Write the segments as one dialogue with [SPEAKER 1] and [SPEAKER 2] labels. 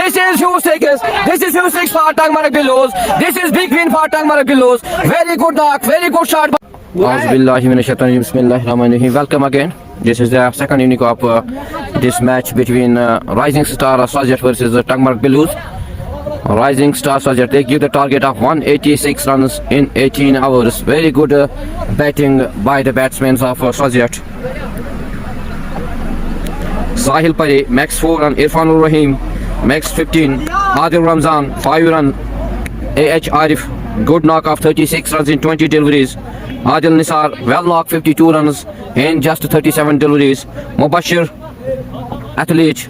[SPEAKER 1] This is Hugh Six. This is Hugh Six for Tangmark Billows. This is big win for Tangmark Billows. Very good knock, very good shot. Welcome again. This is the second inning of this match between Rising Star Sajat versus Tangmark Billows. Rising Star Sajat, they give the target of 186 runs in 18 hours. Very good batting by the batsmen of Sajat. Sahil Pare makes 4 run, Irfanul Rahim makes 15, Adil Ramzan 5 run, A.H. Arif good knock of 36 runs in 20 deliveries, Adil Nisar well knock 52 runs in just 37 deliveries, Mubashir Athlete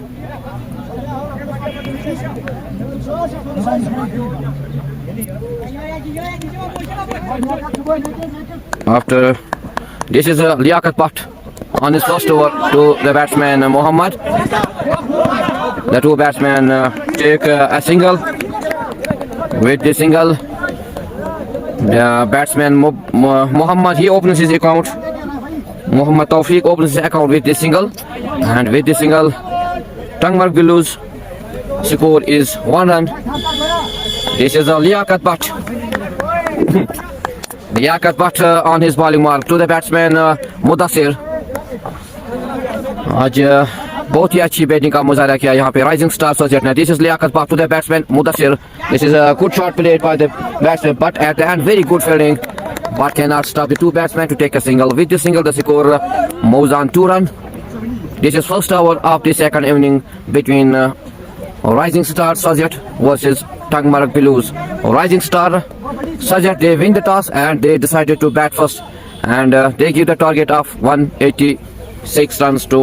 [SPEAKER 1] after this is Liaquat Butt on his first over to the batsman Muhammad. The two batsmen take a single. With the single, the batsman Muhammad, he opens his account. Muhammad Tawfiq opens his account with this single, and with this single Tangmark Billows score is 1 run. This is a Liaquat Butt. Liaquat Butt on his bowling mark to the batsman Mudassir. आज बहुत ही अच्छी batting का मुजाहरा किया यहाँ पे rising star सजट ने. This is Liaquat Bhat to the batsman Mudassir. This is a good shot played by the batsman but at the end very good fielding but cannot stop the two batsmen to take a single. With the single the score moves on 2 run. This is first over of the second evening between Rising Star Sajat versus Tangmark Billows. Rising Star Sajat, they win the toss and they decided to bat first, and they give the target of 186 runs to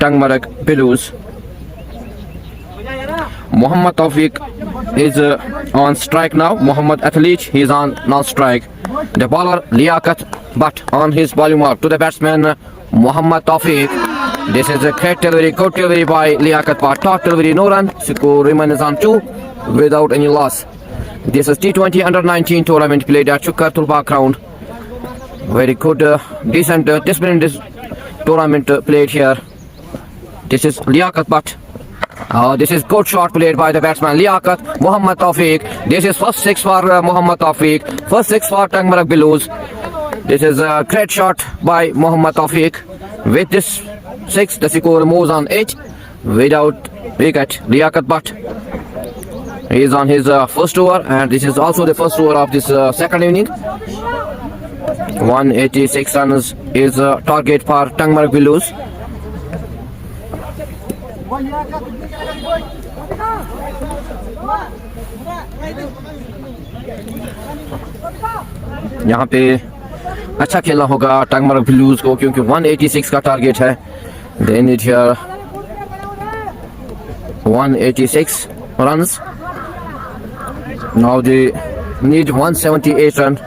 [SPEAKER 1] Tangmark Billows. Muhammad Tawfiq is on strike now. Muhammad Athlete, he is on non-strike. The bowler Liaquat Butt on his bowling mark to the batsman Muhammad Tawfiq. This is a great delivery, good delivery by Liaquat Butt. Top delivery, no run. Score remains on 2 without any loss. This is T20 under-19 tournament played at Chukkar Tulba ground. Very good, decent discipline this tournament played here. This is Liaquat Butt. This is good shot played by the batsman Liaquat. Muhammad Tawfiq. This is first 6 for Muhammad Tawfiq. First 6 for Tangmark Billows. This is a great shot by Muhammad Tawfiq. With this 6, the score moves on 8 without wicket. Liaquat Butt, he is on his first over, and this is also the first over of this second inning. 186 runs is target for Tangmark Billows. यहाँ पे अच्छा खेलना होगा टंगमार्क बिल्लूज को, क्योंकि 186 का target है. They need here 186 runs. Now they need 178 runs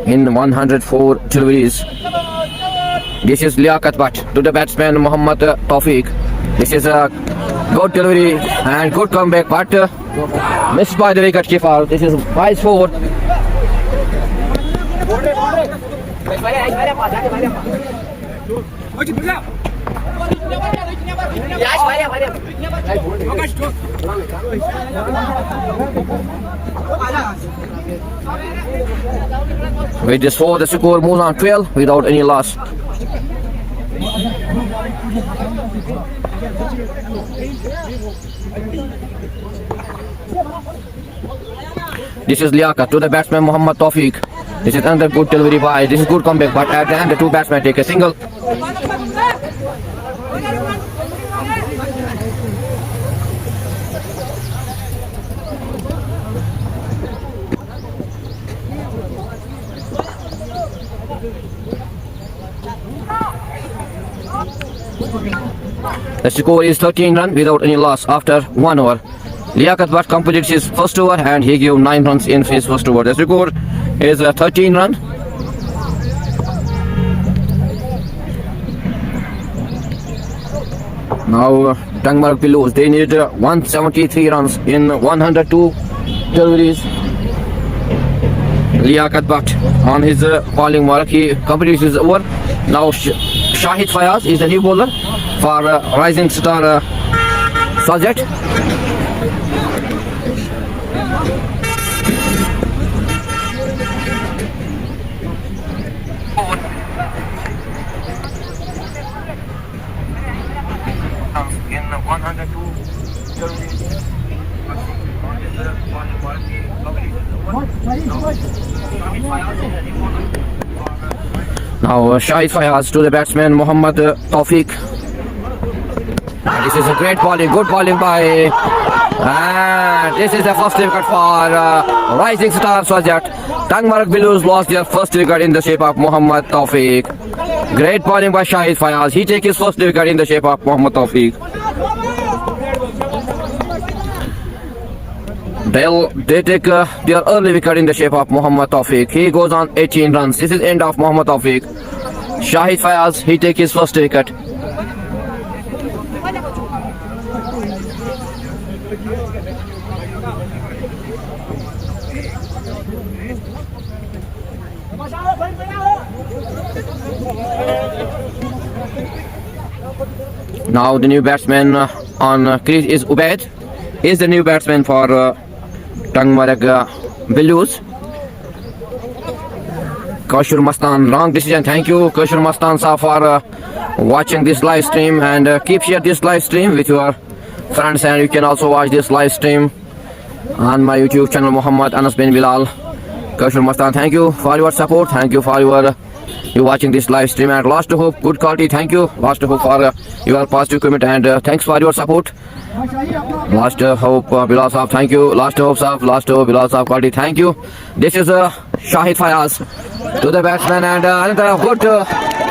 [SPEAKER 1] in 104 deliveries. This is Liaquat Butt to the batsman Muhammad Tawfiq. This is a good delivery and good comeback, but missed by the wicket keeper. This is 5-4. With this 4, the score moves on 12 without any loss. This is Liaquat to the batsman Muhammad Tawfiq. This is another good delivery by. This is good comeback, but at the end the two batsmen take a single. The score is 13 runs without any loss after 1 over. Liaquat Butt completes his first over and he gave 9 runs in his first over. The score is 13 runs. Now Tangmark Billows, they need 173 runs in 102 deliveries. Liaquat Butt on his bowling mark, he completes his over. Now Shahid Fayaz is the new bowler for Rising Star Sajat. In 102 now Shahid Fayaz to the batsman Mohammad Tawfiq. And this is a great bowling, good bowling by, and this is the first wicket for Rising Star Sajat. Tangmarg Blues lost their first wicket in the shape of Mohammad Tawfiq. Great bowling by Shahid Fayaz. He takes his first wicket in the shape of Mohammad Tawfiq. They take their early wicket in the shape of Mohammad Tawfiq. He goes on 18 runs. This is end of Mohammad Tawfiq. Shahid Fayaz, he takes his first wicket. Now the new batsman on crease is Ubaid. He is the new batsman for Tangmarg Blues. Kaushur Mastan, wrong decision. Thank you Kaushur Mastan sir for watching this live stream, and keep share this live stream with your friends, and you can also watch this live stream on my YouTube channel Muhammad Anas bin Bilal. Kaushur Mastan, thank you for your support. Thank you for your you watching this live stream, and last hope good quality. Thank you last hope for your positive comment, and thanks for your support. Last hope Bilal Saab, thank you. Last hope Saab, last hope Bilal Saab quality, thank you. This is Shahid Fayaz to the batsman, and another good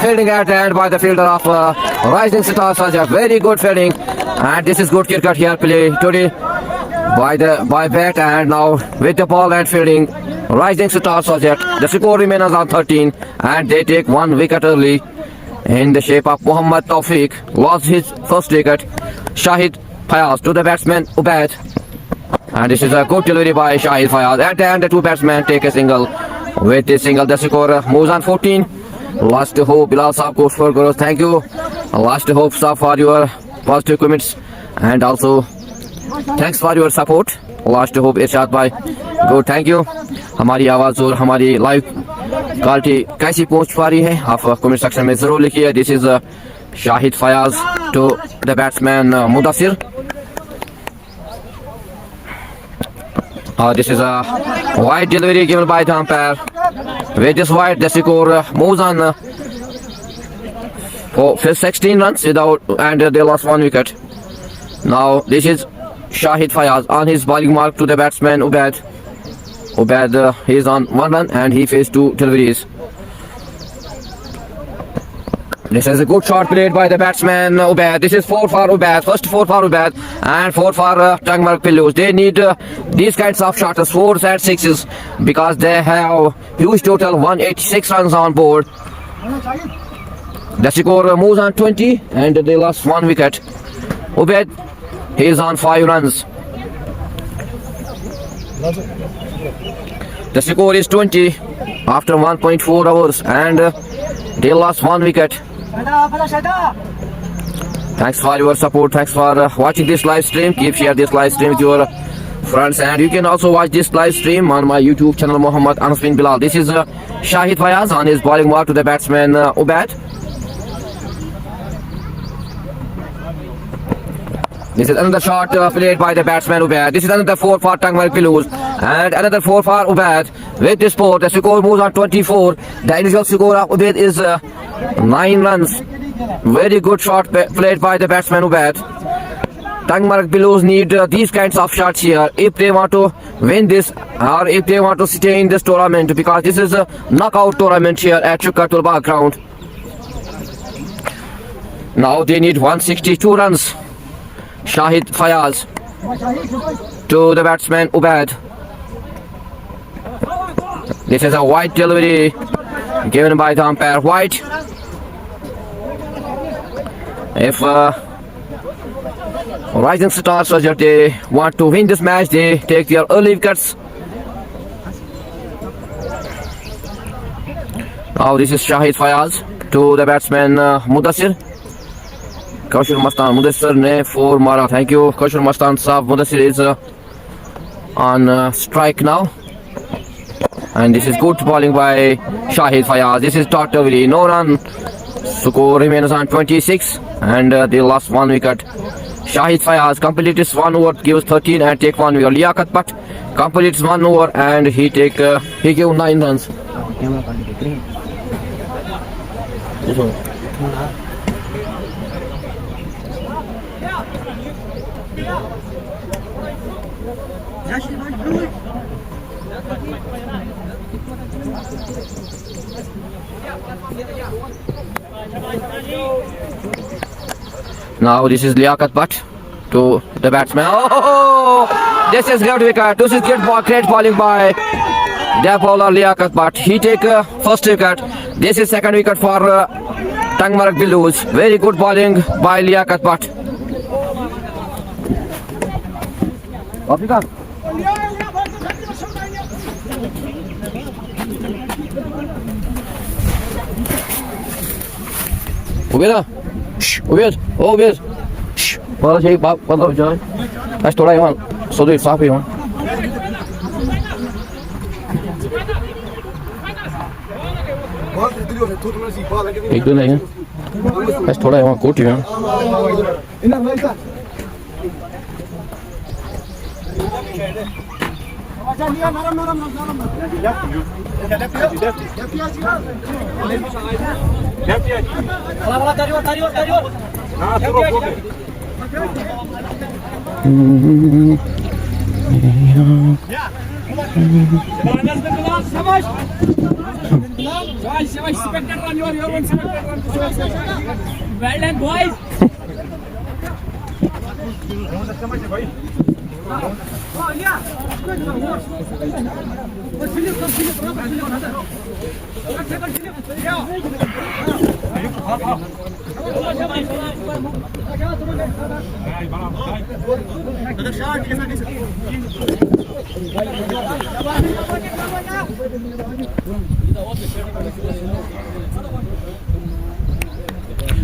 [SPEAKER 1] fielding at the end by the fielder of Rising Star Sajat. Very good fielding, and this is good cricket here play today by bat, and now with the ball and fielding Rising Star Sajat. The score remains on 13, and they take one wicket early in the shape of Mohammad Tawfiq. Lost his first wicket. Shahid Fayaz to the batsman Ubaid, and this is a good delivery by Shahid Fayaz. At the end, the two batsmen take a single. With this single, the score moves on 14. Last hope Bilal Saab goes for goals. Thank you. Last hope Saab for your positive comments, and also thanks for your support. Last hope इरशाद भाई good, thank you. हमारी आवाज़ और हमारी live quality कैसी पहुंच पा रही है आप कमेंट सेक्शन में ज़रूर लिखिए. This is Shahid Fayaz to the batsman Mudassir. This is a wide delivery given by the umpire. With this wide, the score moves on for 16 runs without, and they lost one wicket. Now this is Shahid Fayaz on his bowling mark to the batsman Ubaid. Ubaid he is on 1 run, and he faced 2 deliveries. This is a good shot played by the batsman Ubaid. This is 4 for Ubaid. First 4 for Ubaid and 4 for Tangmarg Blues. They need these kinds of shots, 4s and 6s, because they have huge total 186 runs on board. The score moves on 20, and they lost 1 wicket. Ubaid, he is on 5 runs. The score is 20 after 1.4 hours, and they lost 1 wicket. Thanks for your support. Thanks for watching this live stream. Keep share this live stream with your friends, and you can also watch this live stream on my YouTube channel Muhammad Anas bin Bilal. This is Shahid Fayaz on his bowling mark to the batsman Ubaid. This is another shot played by the batsman Ubaid. This is another 4 for Tangmarg Blues, and another 4 for Ubaid. With this score, the score moves on 24. The initial score of Ubaid is 9 runs. Very good shot played by the batsman Ubaid. Tangmarg Blues need these kinds of shots here if they want to win this, or if they want to stay in this tournament, because this is a knockout tournament here at Shukratul Bagh ground. Now they need 162 runs. Shahid Fayaz to the batsman Ubaid. This is a wide delivery given by the umpire. White. If Rising Stars they want to win this match, they take their early wickets. Now this is Shahid Fayaz to the batsman Mudassir. Kaushur Mastan, Mudassir ne 4 mara. Thank you Kaushur Mastan sahab. Mudassir is on strike now. And this is good bowling by Shahid Fayaz. This is dot delivery, no run. Score remains on 26 and they lost 1 wicket. Shahid Fayaz completes 1 over, gives 13 and take 1 wicket. Liaquat Butt completes 1 over and he gave 9 runs. Now this is Liaquat Butt to the batsman. Oh, this is great wicket. This is great bowling by the bowler Liaquat Butt. He take first wicket. This is second wicket for Tangmarg Billus. Very good bowling by Liaquat Butt. Ubeda, Ubed. Well, hey, Bob, what up, John? That's what I want. So do it, Safi, man. एक दो नहीं है बस थोड़ा यहाँ coat है
[SPEAKER 2] Well done, boys.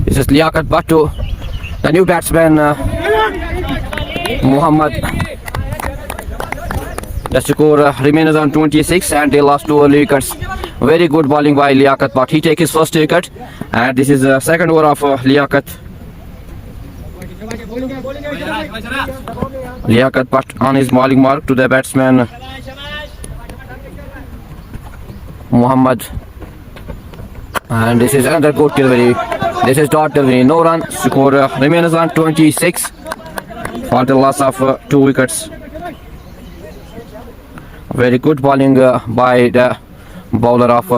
[SPEAKER 1] This is Liaquat Butt to the new batsman Muhammad. The score remains on 26 and they lost 2 early wickets. Very good bowling by Liaquat Butt. He takes his first wicket and this is the second over of Liaquat. Liaquat Butt on his bowling mark to the batsman Muhammad. And this is another good delivery. This is dot delivery, no run. Score remains on 26 for the loss of 2 wickets. Very good bowling by the bowler of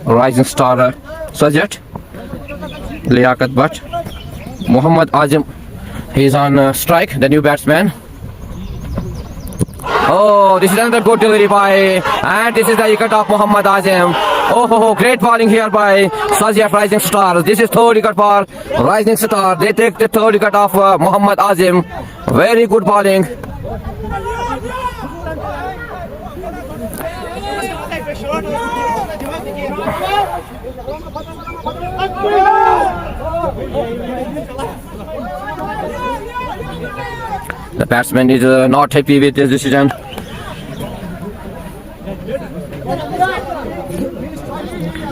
[SPEAKER 1] Rising Star Sajat, Liaquat Butt. Muhammad Azim, he is on strike, the new batsman. Oh, this is another good delivery by, and this is the wicket of Muhammad Azim. Oh, great bowling here by Sajat Rising Stars. This is third wicket for Rising Star. They take the third wicket of Muhammad Azim. Very good bowling. The batsman is not happy with this decision.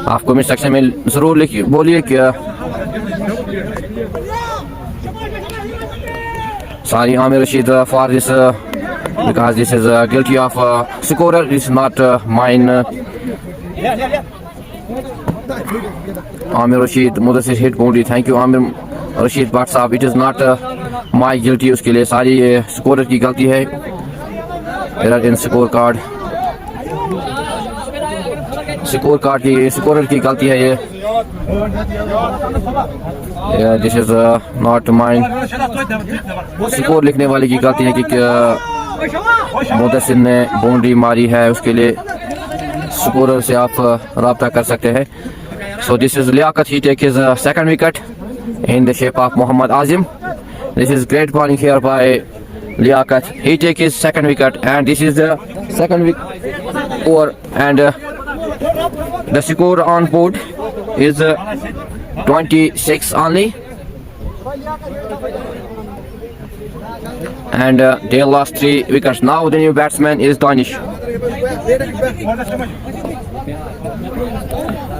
[SPEAKER 1] आप comment section में जरूर लिखिए बोलिए क्या Sorry, Amir Rashid for this because this is guilty of scorer. It's not mine. Amir Rashid, Mudassir hit boundary. Thank you, Amir Rashid Bhatt साहब. It is not my guilty. उसके लिए सारी scorer की गलती है. Error in scorecard. स्कोरर की गलती है ये. This is not mine. Score लिखने वाले की गलती है कि मुदस्सिर ने बाउंड्री मारी है. उसके लिए स्कोरर से आप राब्ता कर सकते हैं. So this is Liaquat. He takes his second wicket in the shape of Muhammad Azim. This is great bowling here by Liaquat. He takes his second wicket and this is the second wicket over and the score on board is 26 only. and they lost 3 wickets. Now the new batsman is Danish.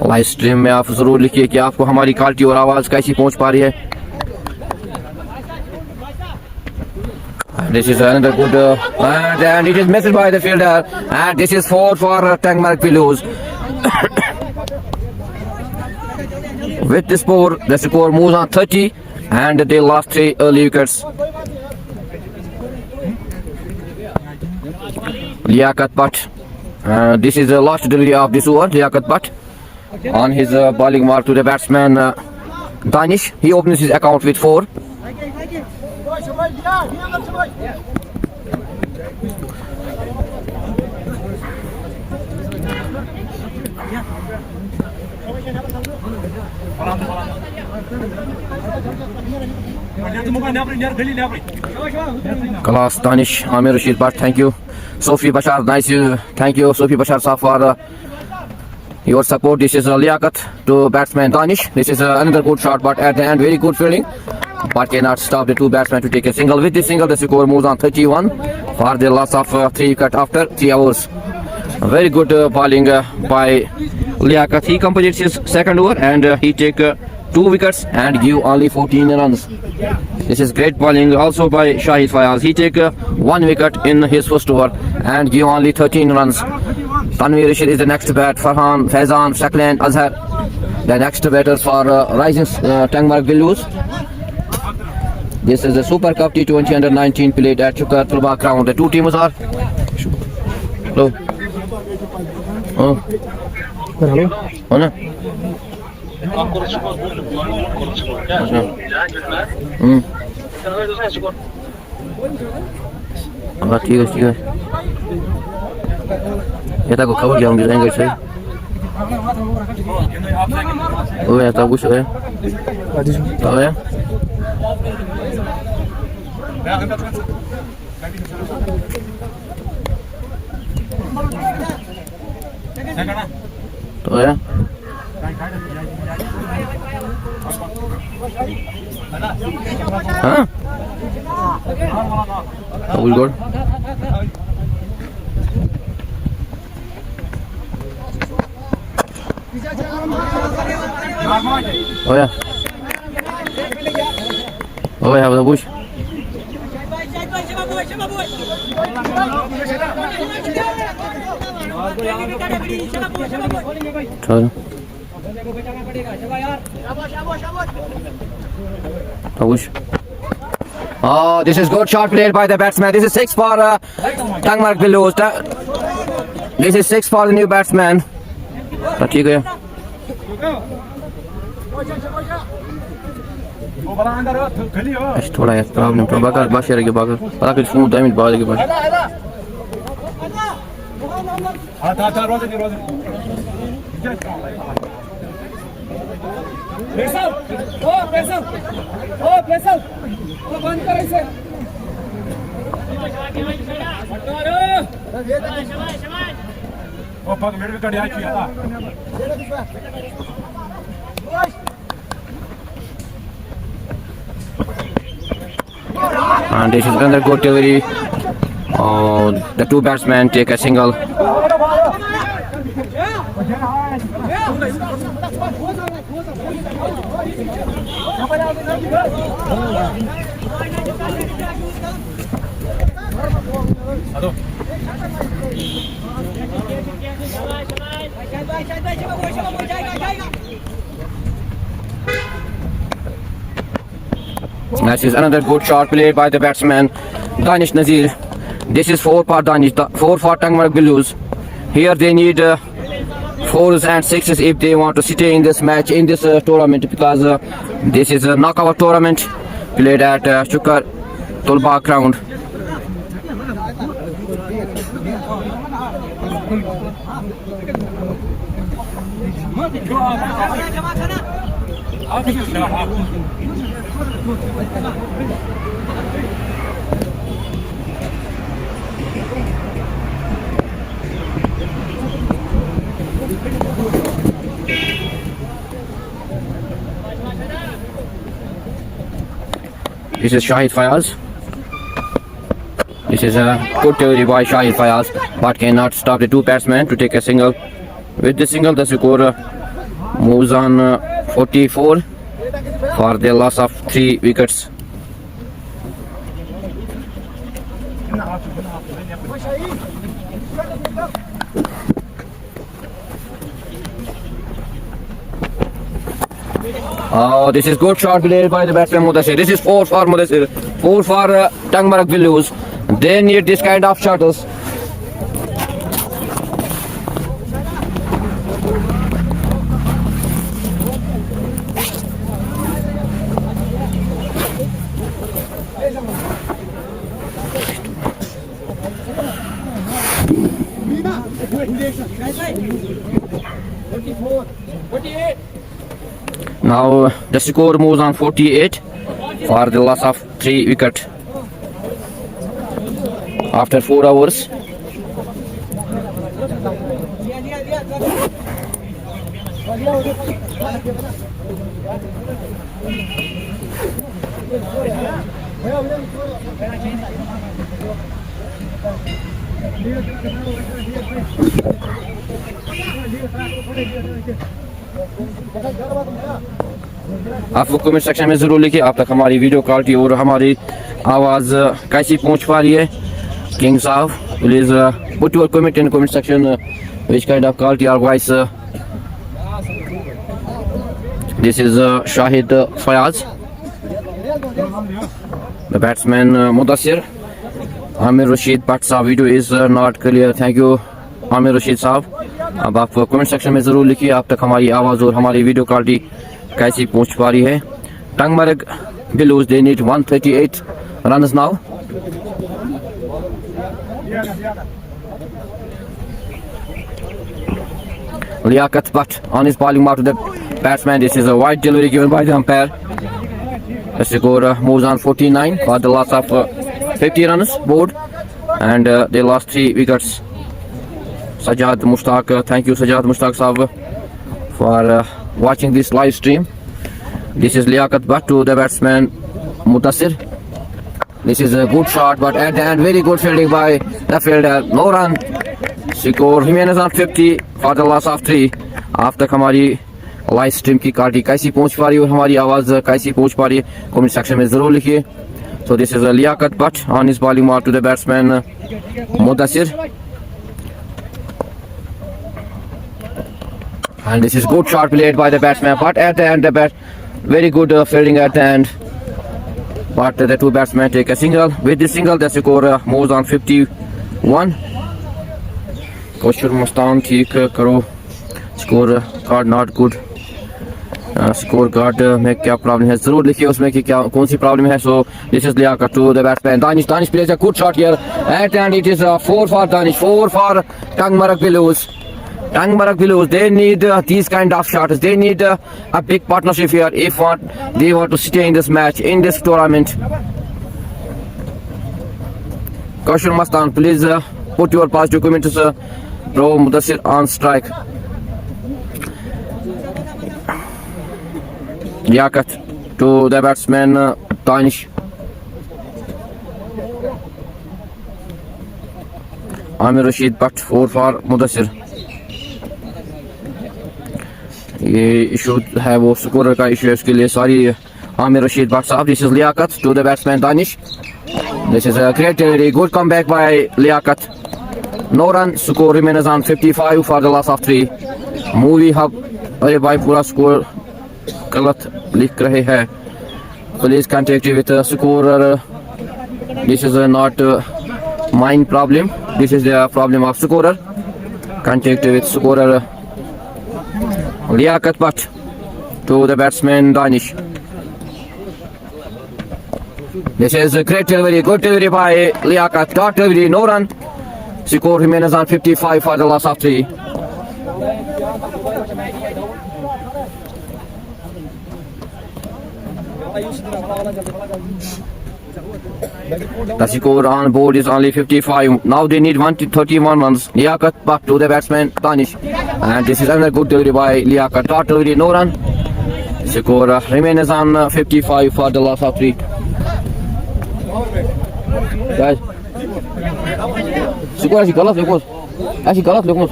[SPEAKER 1] Live stream में आप जरूर लिखिए कि आपको हमारी quality और आवाज कैसी पहुंच पा रही है. This is another good and it is missed by the fielder, and this is 4 for Tangmark Pillows. With this score, the score moves on 30 and they lost 3 early wickets. Liaquat Butt, this is the last delivery of this over. Liaquat Butt on his bowling mark to the batsman Danish. He opens his account with 4. Class Danish, Amir Rashid Bhatt, thank you. Sophie Bashar, nice, thank you Sophie Bashar Saab for your support. This is Liaquat to batsman Danish. This is another good shot, but at the end very good fielding, but cannot stop the 2 batsmen to take a single. With this single, the score moves on 31 for the loss of 3 wickets after 3 hours. Very good bowling by Liaquat. He completes his second over and he take 2 wickets and give only 14 runs. This is great bowling also by Shahid Fayaz. He take 1 wicket in his first over and give only 13 runs. Tanveer Rashid is the next bat. Farhan, Faizan, Shaklan, Azhar, the next batters for Rising Tangmark Pillows. This is the Super Cup T20 under 19 played at Chukar Tulba ground. The 2 teams are. Hello. Oh. Hello. Oh no. ठीक है ये तक खबर जाऊंगी जाएंगे सही वो है तब कुछ है तो है तो है हाँ double goal. Oh yeah. Oh yeah, the bush. Chalo. Bush. Oh, this is good shot played by the batsman. This is 6 for Tangmark Pillows. This is 6 for the new batsman. ठीक है. थोड़ा यार प्रॉब्लम तो बाकर बात करेंगे बाकर पता कुछ phone time बाद के बाद
[SPEAKER 2] बंद करायचं ओ पग मेड कडे आची आता
[SPEAKER 1] and this is another good delivery. The 2 batsmen take a single. This is another good shot played by the batsman Danish Nazir. This is 4 for Danish, 4 for Tangmark Pillows. Here they need 4s and 6s if they want to stay in this match, in this tournament, because this is a knockout tournament played at Chukar Tulba ground. This is Shahid Fayaz. This is a good delivery by Shahid Fayaz, but cannot stop the two batsmen to take a single. With the single, the score moves on 44 for the loss of 3 wickets. Oh, this is good shot played by the batsman Mudassir. This is 4 for Mudassir. 4 for Tangmarak will lose. They need this kind of shots. Now the score moves on 48 for the loss of 3 wickets after 4 hours. आप वो comment section में ज़रूर लिखिए आप तक हमारी video quality और हमारी आवाज़ कैसी पहुंच पा रही है. किंग साहब, please put your comment in comment section which kind of quality or voice. This is Shahid Fayaz, the batsman Mudassir. Amir Rashid Bhatt साहब video is not clear. Thank you Aamir Rashid साहब. अब आप कमेंट सेक्शन में ज़रूर लिखिए आप तक हमारी आवाज़ और हमारी वीडियो क्वालिटी कैसी पहुंच पा रही है. Tangmarak will lose. They need 138 runs now. Liaquat Bhatt on his bowling mark to the batsman. This is a wide delivery given by the umpire. The score moves on 49 for the loss of 50 runs board, and they lost 3 wickets. Sajjad Mushtaq, thank you Sajjad Mushtaq Sahab for watching this live stream. This is Liaquat Bhatt to the batsman Mudassir. This is a good shot, but at the end very good fielding by the fielder. No run. Score remains on 50 for the loss of 3. After हमारी live stream की quality कैसी पहुंच पा रही है और हमारी आवाज़ कैसी पहुंच पा रही है कमेंट सेक्शन में ज़रूर लिखिए. So this is a Liaquat Bhatt on his bowling mark to the batsman Mudassir. And this is good shot played by the batsman, but at the end the bat very good fielding at the end. But the two batsmen take a single. With this single the score moves on 51. Kaushal Mustan ठीक करो. Score card not good. Score card में क्या problem है ज़रूर लिखिए उसमें कि क्या कौन सी प्रॉब्लम है. So this is Liaquat to the batsman Danish. Danish plays a good shot here at the end. It is 4 for Danish, 4 for Tangmarak will lose. Tangmarak will lose. They need these kind of shots. They need a big partnership here if they want to stay in this match, in this tournament. Kaushal Mustan, please put your positive comments. Bro Mudassir on strike. Liaquat to the batsman Danish. Amir Rashid Bhatt 4 for Mudassir. ये issue है वो score का issue है उसके लिए sorry Aamir Rashid Bhat sahab. This is Liaquat to the batsman Danish. This is a great delivery good comeback by Liaquat. No run. Score remains on 55 for the loss of 3. Movie hub अरे भाई पूरा स्कोर गलत लिख रहे हैं. Please contact with scorer. This is not mine problem. This is the problem of scorer. Contact with scorer. Liaquat Bhatt to the batsman Danish. This is a great delivery, good delivery by Liaquat. Dot delivery, no run. Score remains on 55 for the loss of 3. The score on board is only 55. Now they need 131 runs. Liaquat Bhatt to the batsman Danish. And this is another good delivery by Liaquat. Dot delivery, no run. Score remains on 55 for the loss of 3. Guys. Skor is galat lekos. As galat lekos.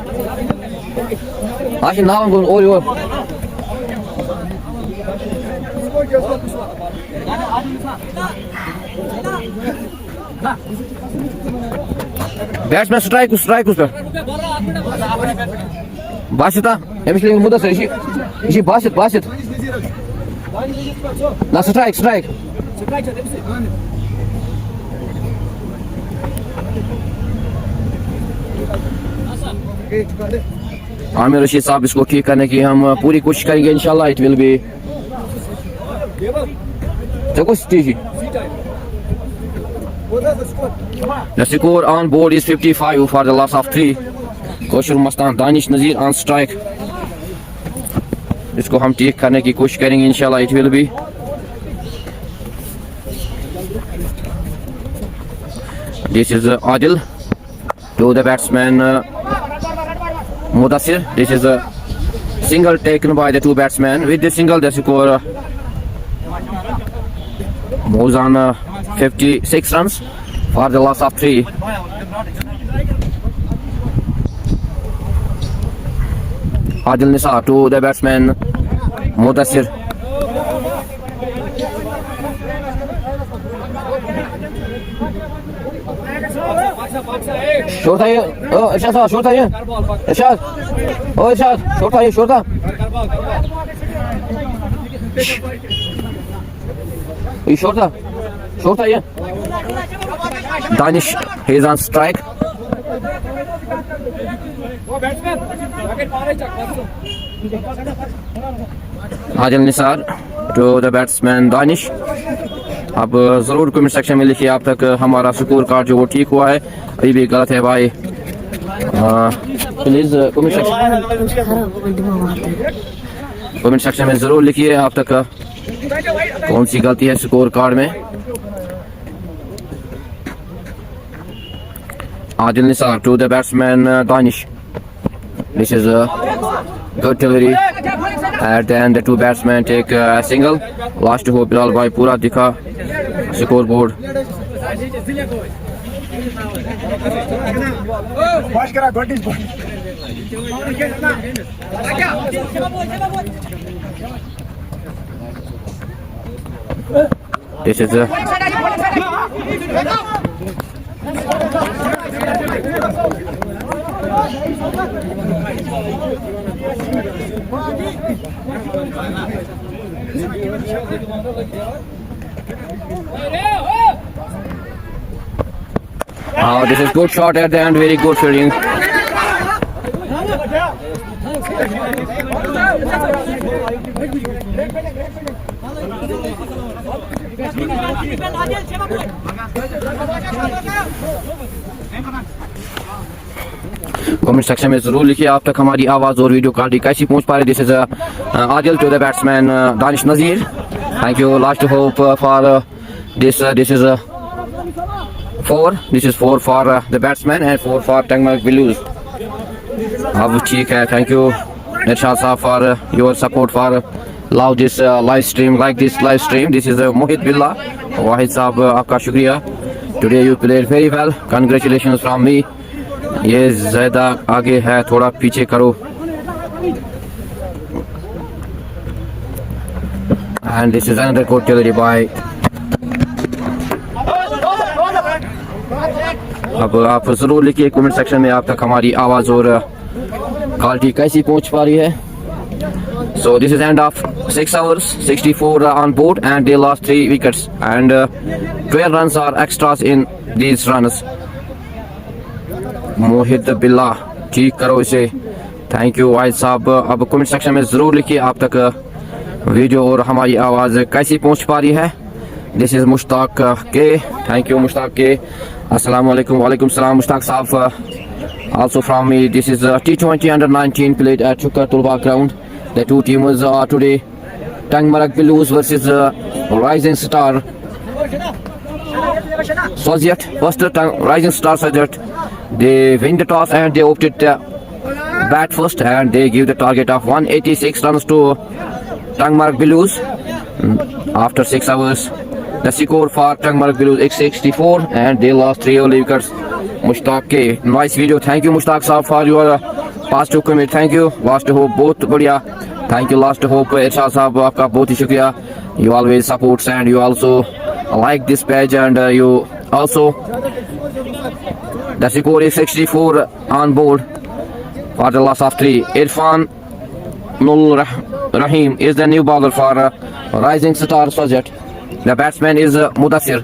[SPEAKER 1] As naam gon or. Batsman strike us per. Basita, emisli muda sir. İşi basit. Na strike. Aamir Rashid साहब इसको kick करने की हम पूरी कोशिश करेंगे इंशाल्लाह it will be देखो स्टेजी The score on board is 55 for the loss of 3. Kausar Mastan Danish Nazir on strike. इसको हम टेक करने की कोशिश करेंगे इंशाल्लाह it will be This is Adil to the batsman Mudassir. This is a single taken by the two batsmen. With the single, the score moves on 56 runs for the loss of 3. Adil Nisa to the batsman Mudassir. Short है ये, इरशाद साहब short है ये, इरशाद, इरशाद short है ये short है, ये short है ये, Danish he is on strike. Adil Nisar to the batsman Danish. अब ज़रूर कमेंट सेक्शन में लिखिए आप तक हमारा स्कोर कार्ड जो वो ठीक हुआ है अभी भी गलत है भाई प्लीज़ कमेंट सेक्शन में ज़रूर लिखिए आप तक कौन सी गलती है स्कोर कार्ड में Adil Nisar to the batsman Danish this is good delivery at the end the two batsmen take a single last ho Bilal bhai pura dikha scoreboard this is this is good shot at the end, very good fielding. Comment section में जरूर लिखिए आप तक हमारी आवाज और video quality कैसी पहुंच पा रही this is Adil to the batsman Danish Nazir thank you last hope for this is 4 this is 4 for the batsman and 4 for Tangmark Blues अब ठीक है thank you Nirshad Saab for your support for love this live stream like this live stream this is Mohit Billah Wahid Saab आपका शुक्रिया today you played very well congratulations from me ये ज़्यादा आगे है थोड़ा पीछे करो and this is another good delivery by अब आप जरूर लिखिए कमेंट सेक्शन में आप तक हमारी आवाज़ और क्वालिटी कैसी पहुंच पा रही है so this is end of 6 hours 64 on board and they lost 3 wickets and 12 runs are extras in these runs मोहित बिल्ला ठीक करो इसे थैंक यू वाहिद साहब अब कमेंट सेक्शन में ज़रूर लिखिए आप तक वीडियो और हमारी आवाज़ कैसी पहुंच पा रही है दिस इज़ मुश्ताक के थैंक यू मुश्ताक के अस्सलाम वालेकुम वालेकुम सलाम मुश्ताक साहब also from me this is T20 under 19 played at Chukka Tulba ground the two teams are today Tangmark Blues versus Rising Star Soviet first Rising Star Soviet they win the toss and they opted bat first and they give the target of 186 runs to Tangmark Blues after 6 hours the score for Tangmark Blues is 64 and they lost 3 early wickets Mushtaq K. Nice video. Thank you, Mushtaq Saab, for your positive comment. Thank you. Last hope both बढ़िया. Thank you. Last hope Irshad Saab, आपका बहुत ही शुक्रिया. You always support and you also like this page and you also the score is 64 on board for the loss of 3. Irfan Nul Rahim is the new bowler for Rising Star Sajat. The batsman is Mudassir.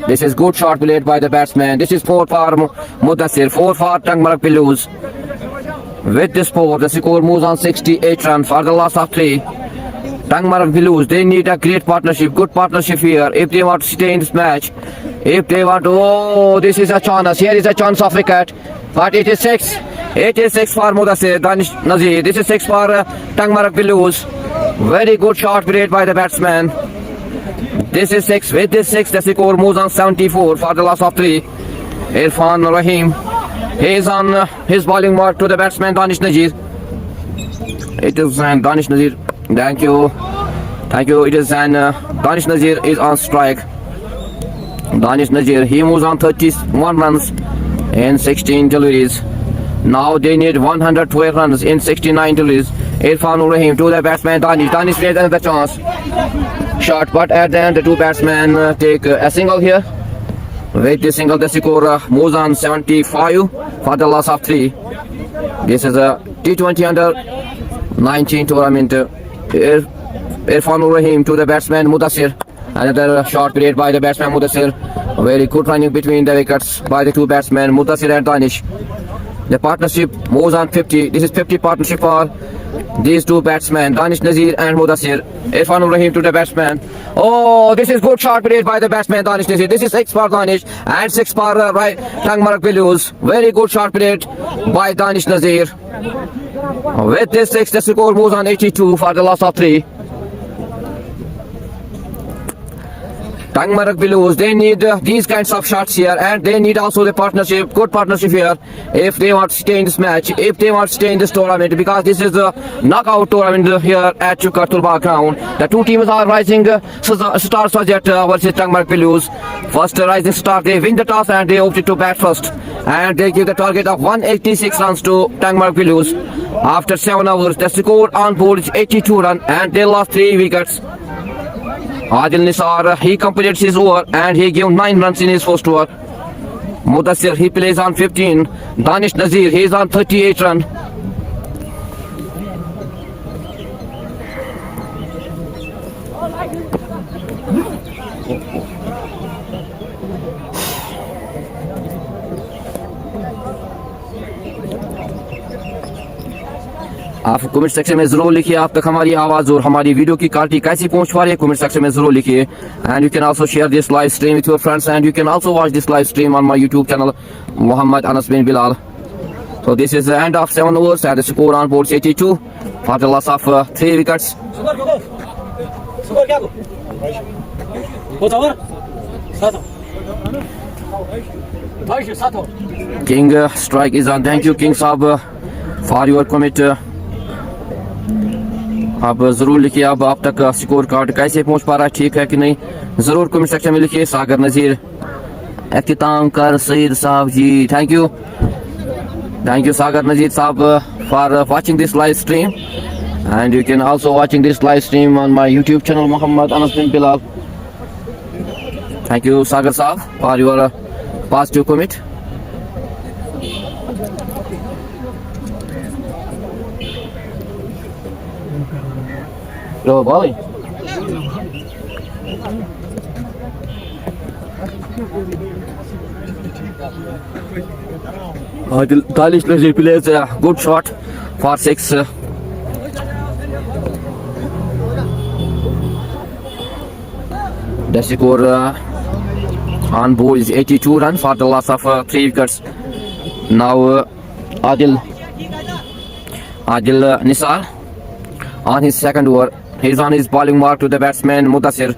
[SPEAKER 1] This is good shot played by the batsman. This is 4 for Mudassir, 4 for Tangmarak Pillows. With this score, the score moves on 68 runs for the loss of 3. Tangmarak Pillows, they need a great partnership, good partnership here if they want to stay in this match. If they want to, oh, this is a chance. Here is a chance of wicket, but it is 6. It is 6 for Mudassir, Danish Nazir. This is 6 for Tangmarak Pillows. Very good shot played by the batsman. This is 6. With this 6, the score moves on 74 for the loss of 3. Irfan Rahim. He is on his bowling mark to the batsman Danish Nazir. It is Danish Nazir. Thank you. Thank you. It is Danish Nazir is on strike. Danish Nazir, he moves on 31 runs in 16 deliveries. Now they need 112 runs in 69 deliveries. Irfan Rahim to the batsman Danish. Danish plays another chance. Shot, but at the end the two batsmen take a single here. With this single, the score moves on 75 for the loss of 3. This is a T20 under 19 tournament. Irfan Rahim to the batsman Mudassir. Another shot played by the batsman Mudassir. Very good running between the wickets by the two batsmen Mudassir and Danish. The partnership moves on 50. This is 50 partnership for these two batsmen, Danish Nazir and Mudassir. Irfan Rahim to the batsman. Oh, this is good shot played by the batsman Danish Nazir. This is 6 for Danish and 6 for Tangmarak Pillows. Very good shot played by Danish Nazir. With this 6, the score moves on 82 for the loss of 3. Tangmarak Pillows, they need these kinds of shots here, and they need also the partnership, good partnership here, if they want to stay in this match, if they want to stay in this tournament, because this is a knockout tournament here at Chukartulba ground. The two teams are Rising Star Sajat versus Tangmarak Pillows. First Rising Star, they win the toss and they opted to bat first, and they give the target of 186 runs to Tangmarak Pillows. After 7 hours, the score on board is 82 runs, and they lost 3 wickets. Adil Nisar, he completed his over and he gave 9 runs in his first over. Mudassir, he plays on 15. Danish Nazir, he is on 38 runs. आप comment section में जरूर लिखिए आप तक हमारी आवाज और हमारी वीडियो की क्वालिटी कैसी पहुंच पा रही है, कमेंट सेक्शन में जरूर लिखिए. And you can also share this live stream with your friends and you can also watch this live stream on my YouTube channel Muhammad Anas bin Bilal. So this is the end of 7 overs and the score on board 82 for the loss of 3 wickets. King strike is on. Thank you King Saab for your comment. आप ज़रूर लिखिए आप तक score card कैसे पहुंच पा रहा है, ठीक है कि नहीं, ज़रूर कमेंट सेक्शन में लिखिए. सागर नज़ीर, इख्तिताम कर सईद साहब जी, थैंक यू सागर नज़ीर साहब for watching this live stream and you can also watching this live stream on my YouTube channel Mohammad Anas bin Bilal. Thank you Sagar साहब for your positive comment. Go, Bali. Danish Nazir plays a good shot for 6. The score on board is 82 runs for the loss of 3 wickets. Now Adil Nisar on his second over. He is on his bowling mark to the batsman Mudassir.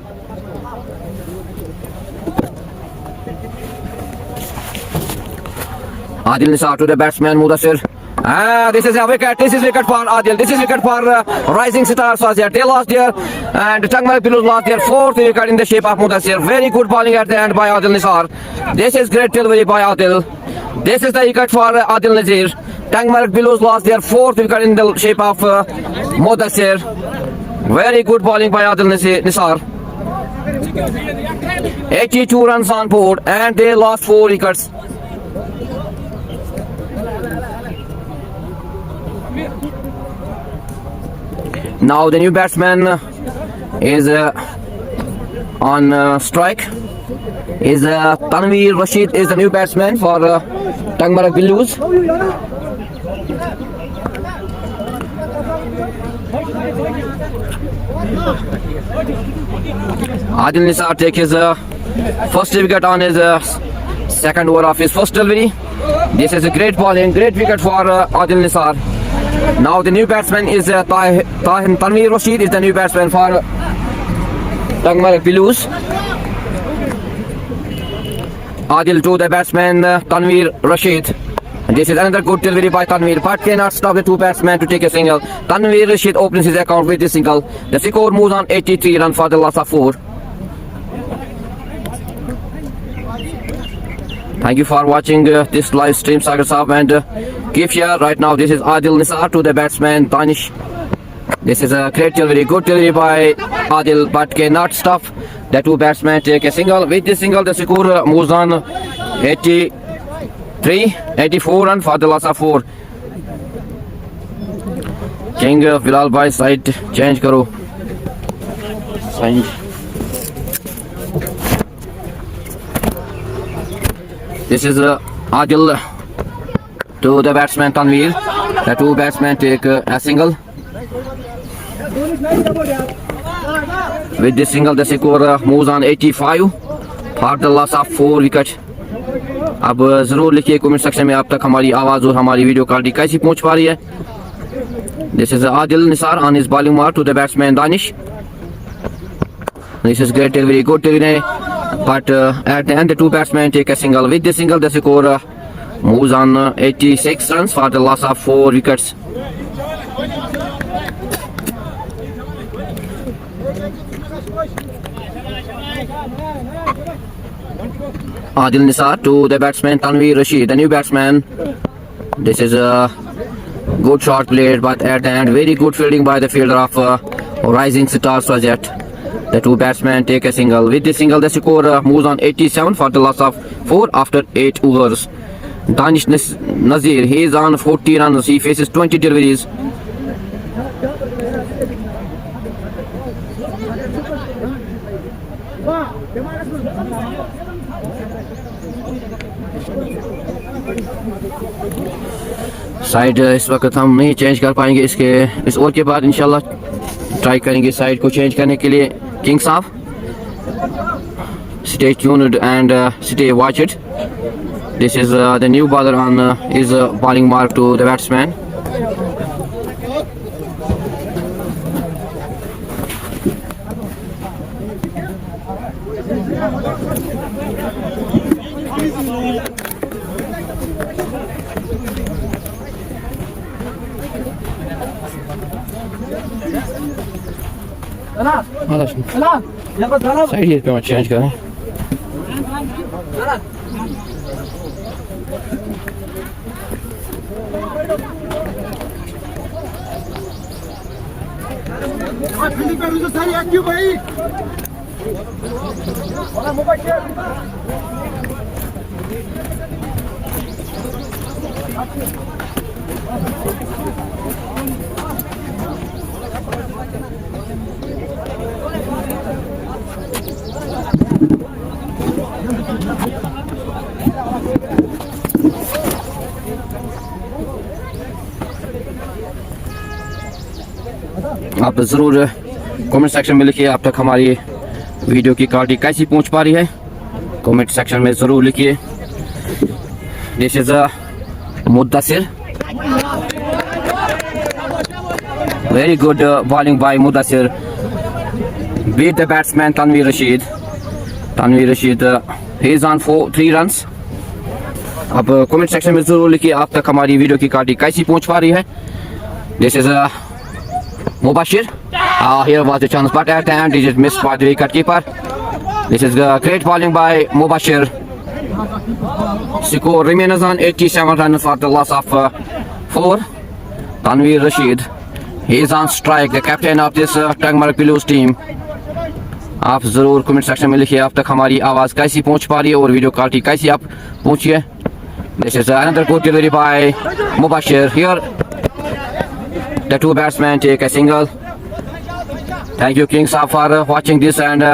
[SPEAKER 1] Adil Nisar to the batsman Mudassir. This is a wicket. This is wicket for Adil. This is wicket for Rising Star Sajat. They lost there, and Tangmarak Pillows lost their 4th wicket in the shape of Mudassir. Very good bowling at the end by Adil Nisar. This is great delivery by Adil. This is the wicket for Adil Nazir. Tangmark Blues lost their fourth wicket in the shape of Mudassir. Very good bowling by Adil Nisar. 82 runs on board and they lost 4 wickets. Now the new batsman is on strike. Is Tanveer Rashid is the new batsman for Tangmark Blues. Adil Nisar take his first wicket on his second over of his first delivery. This is a great bowling, great wicket for Adil Nisar. Now the new batsman is Tanveer Rashid is the new batsman for Tangmark Blues. Adil to the batsman Tanveer Rashid. This is another good delivery by Tanveer, but cannot stop the two batsmen to take a single. Tanveer Rashid opens his account with this single. The score moves on 83 runs for the loss of 4. Thank you for watching this live stream, Sagar Saab, and keep share right now. This is Adil Nisar to the batsman Danish. This is a great delivery, good delivery by Adil, but cannot stop the two batsmen take a single. With this single, the score moves on 84 run for the loss of 4. King Bilal bhai side change karo. This is Adil to the batsman Tanveer. The two batsmen take a single. With this single, the score moves on 85 for the loss of 4 wickets. अब जरूर लिखिए comment section में आप तक हमारी आवाज और हमारी वीडियो क्वालिटी कैसी पहुंच पा रही है. This is Adil Nisar on his bowling mark to the batsman Danish. This is great delivery, good delivery, but at the end the two batsmen take a single. With this single, the score moves on 86 runs for the loss of 4 wickets. Adil Nisar to the batsman Tanveer Rashid, the new batsman. This is a good shot played, but at the end very good fielding by the fielder of Rising Stars Project. The two batsmen take a single. With this single, the score moves on 87 for the loss of 4 after 8 overs. Danish Nazir, he is on 40 runs. He faces 20 deliveries. Side इस वक्त हम नहीं change कर पाएंगे. इस over के बाद इंशाल्लाह ट्राई करेंगे साइड को चेंज करने के लिए. किंग साहब, stay tuned and stay watch it. This is the new bowler on his bowling mark to the batsman. Side ये पे चेंज करें. आप ज़रूर कमेंट सेक्शन में लिखिए आप तक हमारी वीडियो की क्वालिटी कैसी पहुंच पा रही है. कमेंट सेक्शन में ज़रूर लिखिए. This is Muddasir. Very good bowling by Muddasir. Beat the batsman Tanveer Rashid. Tanveer Rashid he is on 3 runs. अब कमेंट सेक्शन में ज़रूर लिखिए आप तक हमारी वीडियो की क्वालिटी कैसी पहुंच पा रही है. This is Mubashir. Here was the chance, but at the end he just missed by the wicket keeper. This is great bowling by Mubashir. Score remains on 87 runs for the loss of 4. Tanveer Rashid, he is on strike, the captain of this Tangmarg Blues team. आप ज़रूर comment section में लिखिए अब तक हमारी आवाज़ कैसी पहुंच पा रही है और वीडियो क्वालिटी कैसी आप पहुंचिए. This is another good delivery by Mubashir. Here the two batsmen take a single. Thank you King Saab for watching this and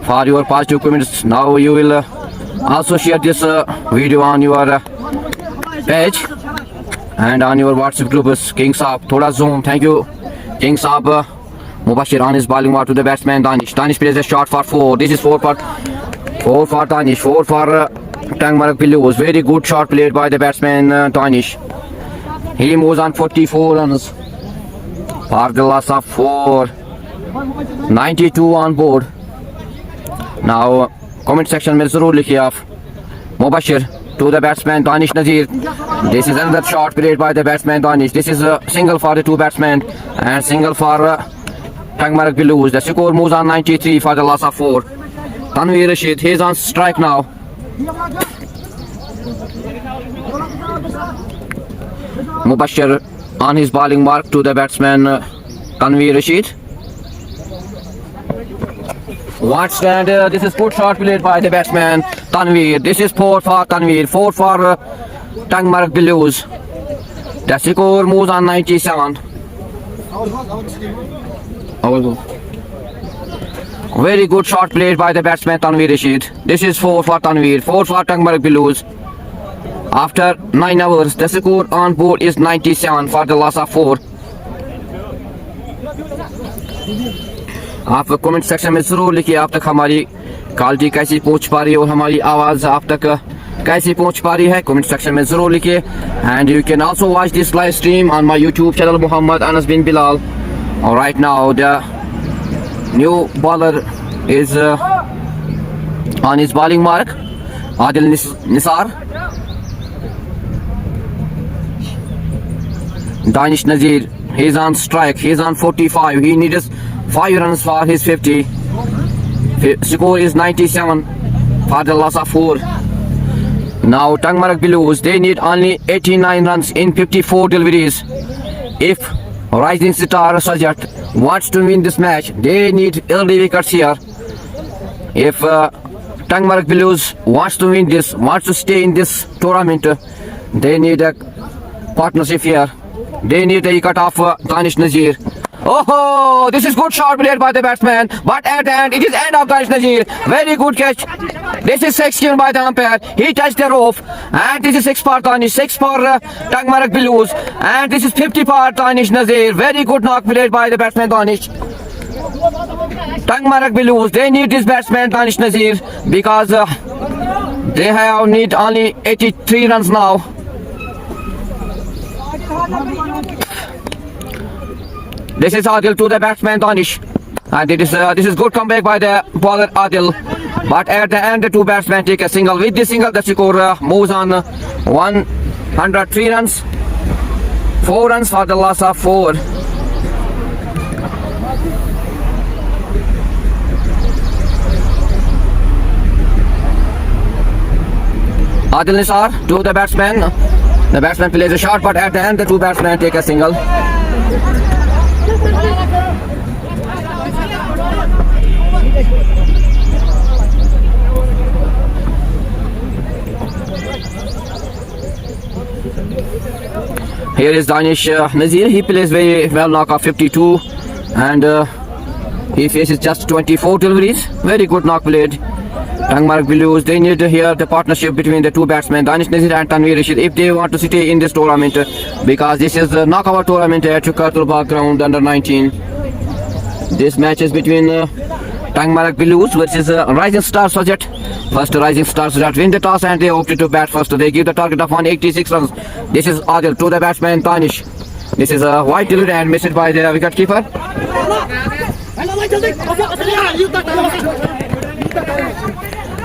[SPEAKER 1] for your positive comments. Now you will also share this video on your page and on your WhatsApp group. King Saab, thoda zoom. Thank you King Saab. Mubashir on his bowling mark to the batsman Danish. Danish plays a shot for 4. This is 4 for Danish. 4 for Tangmarg Blues. Very good shot played by the batsman Danish. He moves on 44 runs for the loss of 4. 92 on board. Now comment section में ज़रूर लिखिए आप. Mubashir to the batsman Danish Nazir. This is another shot played by the batsman Danish. This is a single for the two batsmen and single for Tangmarg Blues. The score moves on 93 for the loss of 4. Tanveer Rashid, he is on strike now. Mubashir on his bowling mark to the batsman Tanveer Rashid. One stand, this is good shot played by the batsman Tanveer. This is 4 for Tanveer, 4 for Tangmarg Blues. The score moves on 97. Very good shot played by the batsman Tanveer Rashid. This is 4 for Tanveer, 4 for Tangmarg Blues. After 9 hours, the score on board is 97 for the loss of 4. आप comment section में ज़रूर लिखिए आप तक हमारी quality कैसी पहुंच पा रही है और हमारी आवाज़ आप तक कैसी पहुंच पा रही है. कमेंट सेक्शन में ज़रूर लिखिए. And you can also watch this live stream on my YouTube channel Mohammad Anas bin Bilal. Right now the new bowler is on his bowling mark, Adil Nisar. Danish Nazir, he is on strike, he is on 45, he needs 5 runs for his 50. Score is 97 for the loss of 4. Now Tangmarg Blues, they need only 89 runs in 54 deliveries. If Rising Star Sajat wants to win this match, they need early wickets here. If Tangmarg Blues wants to win this, wants to stay in this tournament, they need a partnership here. They need a wicket of Danish Nazir. Oh, this is good shot played by the batsman, but at the end it is end of Danish Nazir. Very good catch. This is 6 given by the umpire. He touched the rope, and this is 6 for Danish, 6 for Tangmarg Blues, and this is 50 for Danish Nazir. Very good knock played by the batsman Danish. Tangmarg Blues, they need this batsman Danish Nazir because they have need only 83 runs now. This is Adil to the batsman Danish, and this is good comeback by the bowler Adil. But at the end, the two batsmen take a single. With this single, the score moves on 103 runs. 4 runs for the loss of 4. Adil Nisar to the batsman. The batsman plays a shot, but at the end, the two batsmen take a single. Here is Danish Nazir. He plays very well, knock off 52, and he faces just 24 deliveries. Very good knock played. Tangmarg Blues, they need to hear the partnership between the two batsmen, Danish Nazir and Tanveer Rashid, if they want to stay in this tournament, because this is the knockout tournament at Kartulbagh ground under 19. This match is between Tangmarg Blues versus Rising Star Sajat. First, Rising Star Sajat win the toss and they opted to bat first. They give the target of 186 runs. This is Adil to the batsman Danish. This is a wide delivery and missed by the wicket keeper.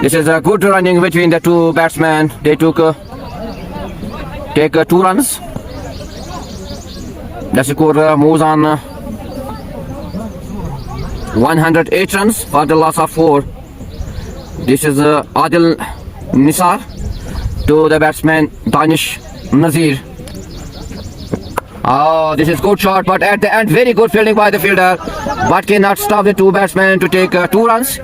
[SPEAKER 1] This is a good running between the two batsmen. They take 2 runs. The score moves on 108 runs for the loss of 4. This is Adil Nisar to the batsman Danish Nazir. Oh, this is good shot, but at the end, very good fielding by the fielder, but cannot stop the two batsmen to take 2 runs.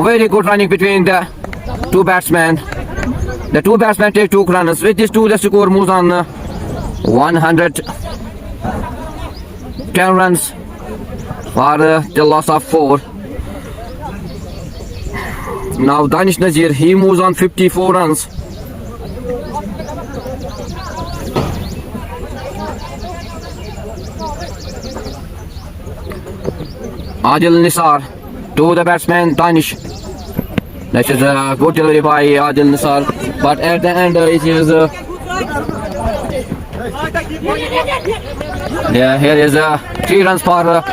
[SPEAKER 1] Very good running between the two batsmen. The two batsmen take 2 runs. With this 2, the score moves on 110 runs for the loss of 4. Now Danish Nazir, he moves on 54 runs. Adil Nisar to the batsman Danish. That is a good delivery by Adil Nisar, but at the end it is here is 3 runs for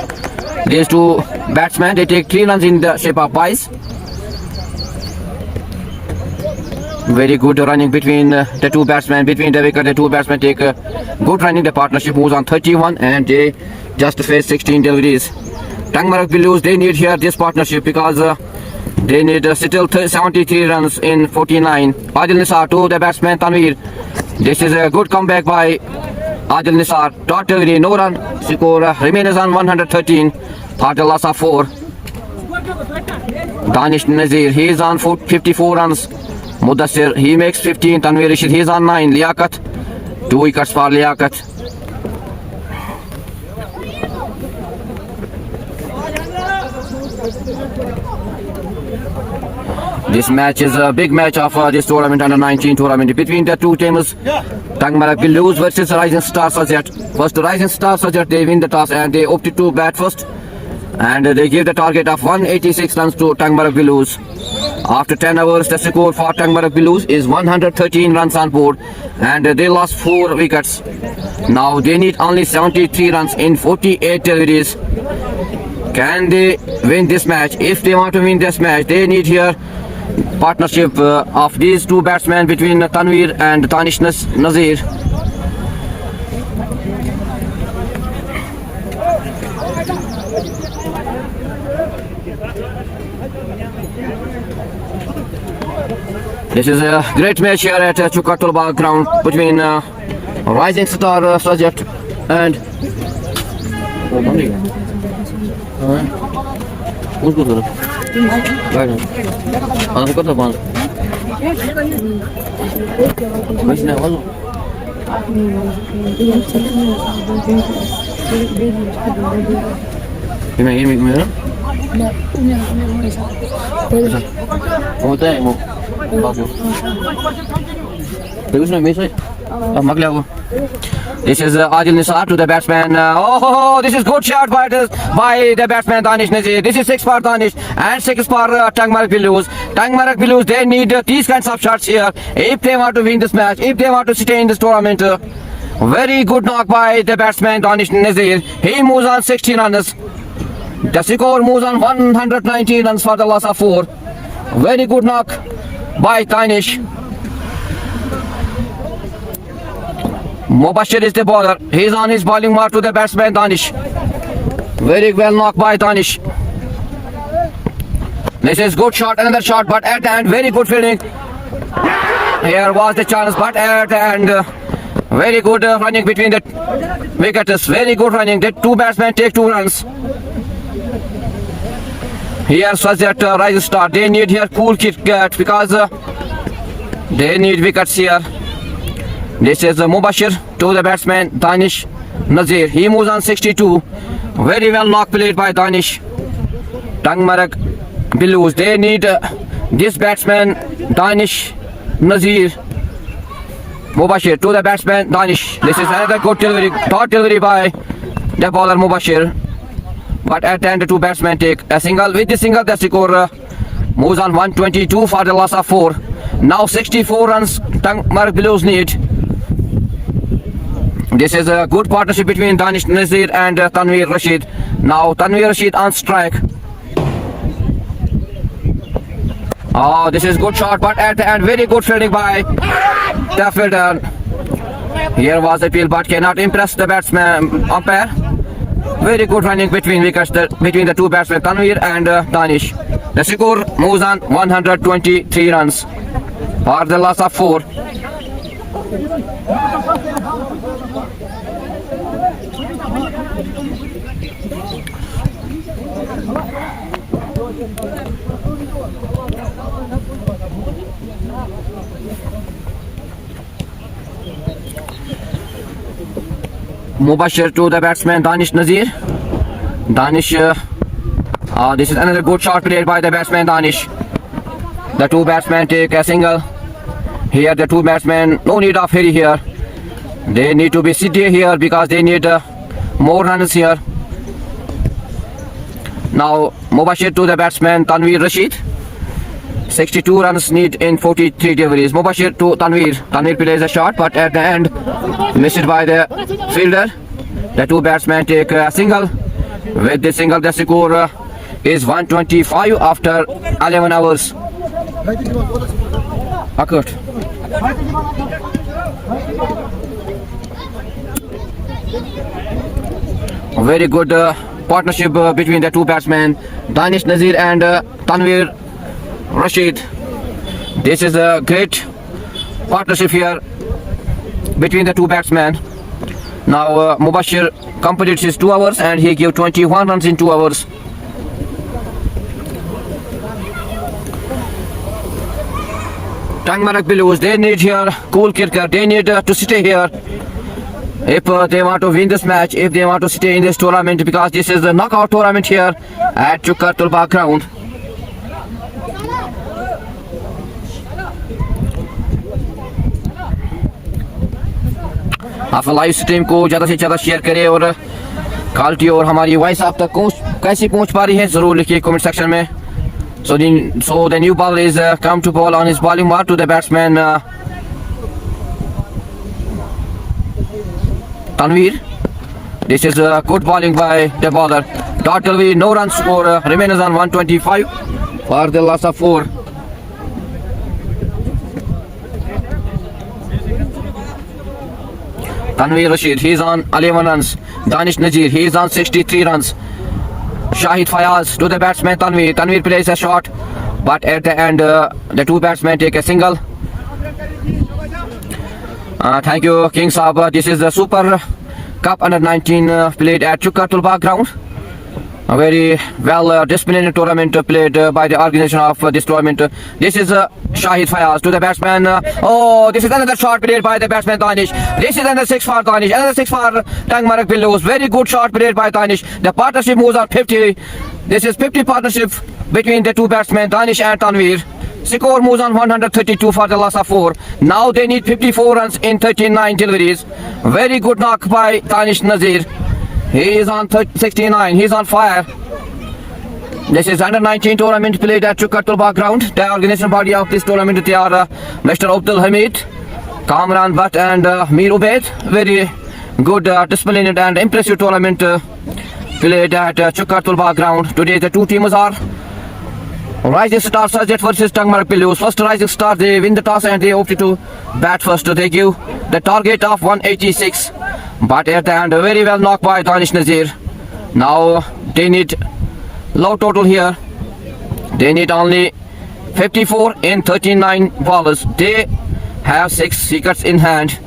[SPEAKER 1] these two batsmen. They take 3 runs in the shape of byes. Very good running between the two batsmen, between the wicket. The two batsmen take good running. The partnership moves on 31 and they just face 16 deliveries. Tangmarg Blues, they need here this partnership because they need still 73 runs in 49. Adil Nisar to the batsman Tanveer. This is a good comeback by Adil Nisar. Dot delivery, no run. Score remains on 113 for the loss of 4. Danish Nazir, he is on 54 runs. Mudassir, he makes 15. Tanveer Rashid, he is on 9. Liaquat, 2 wickets for Liaquat. This match is a big match of this tournament, under 19 tournament, between the two teams. Tangmarg Blues versus Rising Star Sajat. First, Rising Star Sajat, they win the toss and they opted to bat first. And they give the target of 186 runs to Tangmarg Blues. After 10 hours, the score for Tangmarg Blues is 113 runs on board. And they lost 4 wickets. Now they need only 73 runs in 48 deliveries. Can they win this match? If they want to win this match, they need here partnership of these two batsmen between Tanveer and Danish Nazir. This is a great match here at Chukatulba ground between Rising Star Sajat and This is Adil Nisar to the batsman. This is good shot by the batsman Danish Nazir. This is 6 for Danish and 6 for Tangmarg Blues. Tangmarg Blues, they need these kinds of shots here if they want to win this match, if they want to stay in this tournament. Very good knock by the batsman Danish Nazir. He moves on 16 runs. The score moves on 119 runs for the loss of 4. Very good knock by Danish. Mubashir is the bowler. He is on his bowling mark to the batsman Danish. Very well knocked by Danish. This is good shot, another shot, but at the end, very good fielding. Here was the chance, but at the end, very good running between the wickets. Very good running. The two batsmen take 2 runs. Here Sajat Rising Star. They need here cool cricket because they need wickets here. This is Mubashir to the batsman Danish Nazir. He moves on 62. Very well knock played by Danish. Tangmarg Blues, they need this batsman Danish Nazir. Mubashir to the batsman Danish. This is another good delivery, dot delivery by the bowler Mubashir. But at the end, the two batsmen take a single. With the single, the score moves on 122 for the loss of 4. Now 64 runs Tangmarg Blues need. This is a good partnership between Danish Nazir and Tanveer Rashid. Now Tanveer Rashid on strike. Oh, this is good shot, but at the end, very good fielding by the fielder. Here was the appeal, but cannot impress the batsman umpire. Very good running between wickets, between the two batsmen Tanveer and Danish. The score moves on 123 runs for the loss of 4. Mubashir to the batsman Danish Nazir. Danish, this is another good shot played by the batsman Danish. The two batsmen take a single. Here the two batsmen, no need of hurry here. They need to be steady here because they need more runs here. Now Mubashir to the batsman Tanveer Rashid. 62 runs need in 43 deliveries. Mubashir to Tanveer. Tanveer plays a shot, but at the end missed by the fielder. The two batsmen take a single. With the single, the score is 125 after 11 hours. Occurred. A very good partnership between the two batsmen, Danish Nazir and Tanveer Rashid. This is a great partnership here between the two batsmen. Now Mubashir completes his 2 hours and he gave 21 runs in 2 hours. Tangmarg Blues, they need here cool cricket. They need to stay here if they want to win this match, if they want to stay in this tournament, because this is a knockout tournament here at Chukar Tulba ground. आप live stream को ज़्यादा से ज़्यादा share करें और quality और हमारी voice आप तक कैसी पहुंच पा रही है ज़रूर लिखिए कमेंट सेक्शन में. So the new ball is come to ball on his bowling mark to the batsman Tanveer. This is good bowling by the bowler. Totally no runs score remains on 125 for the loss of 4. Tanveer Rashid, he is on 11 runs. Danish Nazir, he is on 63 runs. Shahid Fayaz to the batsman Tanveer. Tanveer plays a shot, but at the end the two batsmen take a single. Thank you King Saab. This is the Super Cup Under 19 played at Chukar Tulba ground. A very well disciplined tournament played by the organization of this tournament. This is Shahid Fayaz to the batsman. This is another shot played by the batsman Danish. This is another 6 for Danish. Another 6 for Tangmarg Blues. Very good shot played by Danish. The partnership moves on 50. This is 50 partnership between the two batsmen Danish and Tanveer. Score moves on 132 for the loss of 4. Now they need 54 runs in 39 deliveries. Very good knock by Danish Nazir. He is on 69. He is on fire. This is under 19 tournament played at Chukar Tulba ground. The organization body of this tournament they are Mr. Abdul Hamid, Kamran Butt and Mir Ubaid. Very good disciplined and impressive tournament played at Chukar Tulba ground. Today the two teams are Rising Star Sajet versus Tangmarg Blues. First Rising Star, they win the toss and they opted to bat first. They give the target of 186. But at the end, very well knocked by Danish Nazir. Now they need low total here. They need only 54 in 39 balls. They have 6 wickets in hand.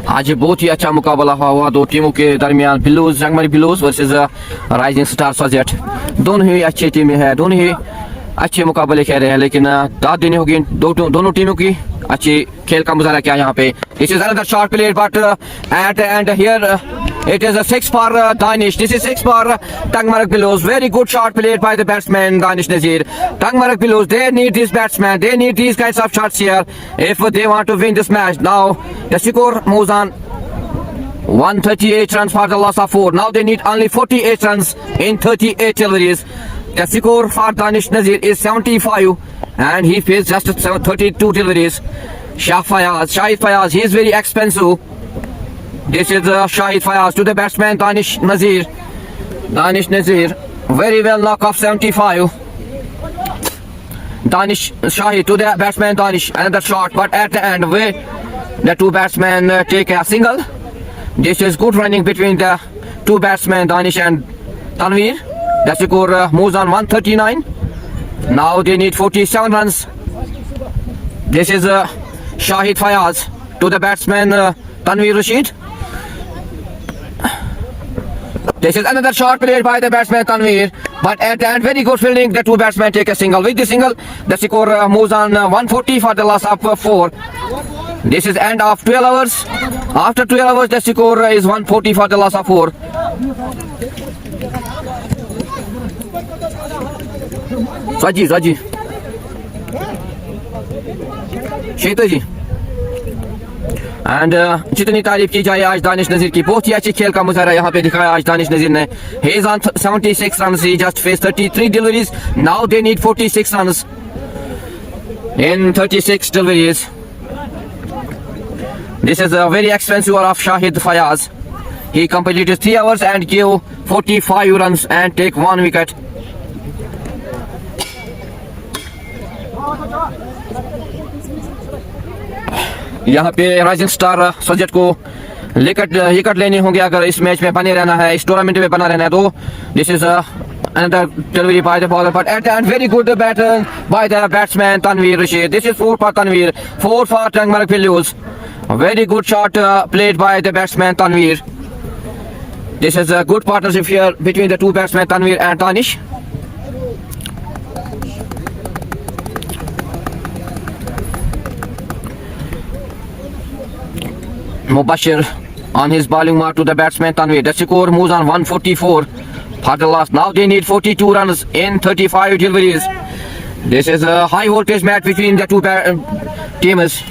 [SPEAKER 1] आज बहुत ही अच्छा मुकाबला हुआ दो टीमों के दरमियान. Blues Tangmarg Blues versus Rising Star Sajet. दोनों ही अच्छी टीमें हैं, दोनों ही अच्छे मुकाबले खेल रहे हैं, लेकिन दाद देनी होगी दोनों टीमों की. अच्छी खेल का मुजाहरा किया यहाँ पे. This is another shot played, but at the end here it is a 6 for Danish. This is 6 for Tangmarg Blues. Very good shot played by the batsman Danish Nazir. Tangmarg Blues, they need this batsman. They need these kinds of shots here if they want to win this match. Now the score moves on 138 runs for the loss of 4. Now they need only 48 runs in 38 deliveries. The score for Danish Nazir is 75 and he faced just 32 deliveries. Shahid Fayaz, he is very expensive. This is Shahid Fayaz to the batsman Danish Nazir. Danish Nazir, very well knock off 75. Danish Shahid to the batsman Danish, another shot, but at the end where the two batsmen take a single. This is good running between the two batsmen Danish and Tanvir. The score moves on 139. Now they need 47 runs. This is Shahid Fayaz to the batsman Tanvir Rashid. This is another shot played by the batsman Tanvir, but at the end very good fielding. The two batsmen take a single. With the single, the score moves on 140 for the loss of 4. This is end of 12 hours. After 12 hours, the score is 140 for the loss of 4. Raji, Sheita ji. And जितनी तारीफ की जाए आज दानिश नजीर की, बहुत ही अच्छी खेल का मुजाहरा यहाँ पे दिखाया आज दानिश नजीर ने. ही is on 76 runs, he just face 33 deliveries. Now they need 46 runs in 36 deliveries. This is a very expensive over of Shahid Fayaz. He completed 3 hours and gave 45 runs and take 1 wicket. यहाँ पे rising star सजट को wicket लेने होंगे अगर इस match में बने रहना है, इस टूर्नामेंट में बना रहना है तो. This is another delivery by the bowler, but at the end very good battle by the batsman Tanvir Rashid. This is 4 for Tanvir, 4 for Tangmarg Pillows. A very good shot played by the batsman Tanvir. This is a good partnership here between the two batsmen Tanvir and Danish. Mubashir on his bowling mark to the batsman Tanvir. The score moves on 144 for the last. Now they need 42 runs in 35 deliveries. This is a high voltage match between the two teams.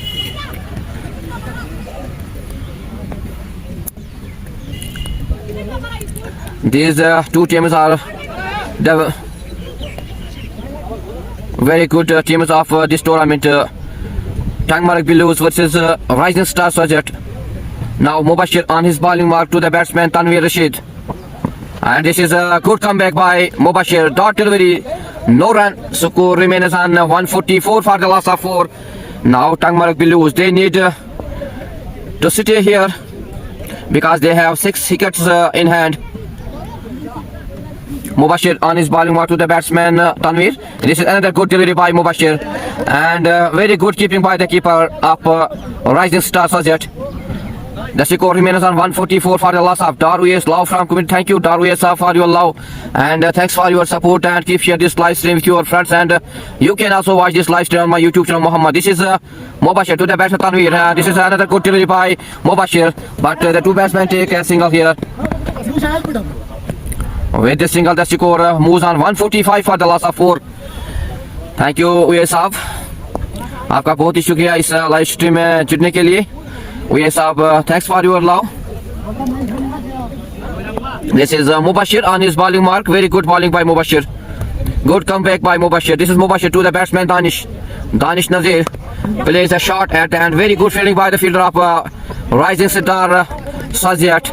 [SPEAKER 1] These two teams are the very good teams of this tournament. Tangmarg Billows versus Rising Star Sajat. Now Mubashir on his bowling mark to the batsman Tanvir Rashid. And this is a good comeback by Mubashir. Dot delivery, no run. Score remains on 144 for the loss of 4. Now Tangmarg Billows, they need to stay here because they have 6 wickets in hand. Mubashir on his bowling mark to the batsman Tanvir. This is another good delivery by Mubashir. And very good keeping by the keeper of Rising Star Sajat. The score remains on 144 for the loss of Darwish Love from community. Thank you Darwish for your love and thanks for your support, and keep share this live stream with your friends, and you can also watch this live stream on my YouTube channel Muhammad. This is Mubashir to the batsman Tanvir. This is another good delivery by Mubashir, but the two batsmen take a single here. With the single, the score moves on 145 for the loss of 4. Thank you उयैस साहब, आपका बहुत ही शुक्रिया इस live stream में जुड़ने के लिए. उयैस साहब, thanks for your love. This is Mubashir on his bowling mark. Very good bowling by Mubashir. Good comeback by Mubashir. This is Mubashir to the batsman Danish. Danish Nazir plays a shot at the end. Very good fielding by the fielder of Rising Star Sajat.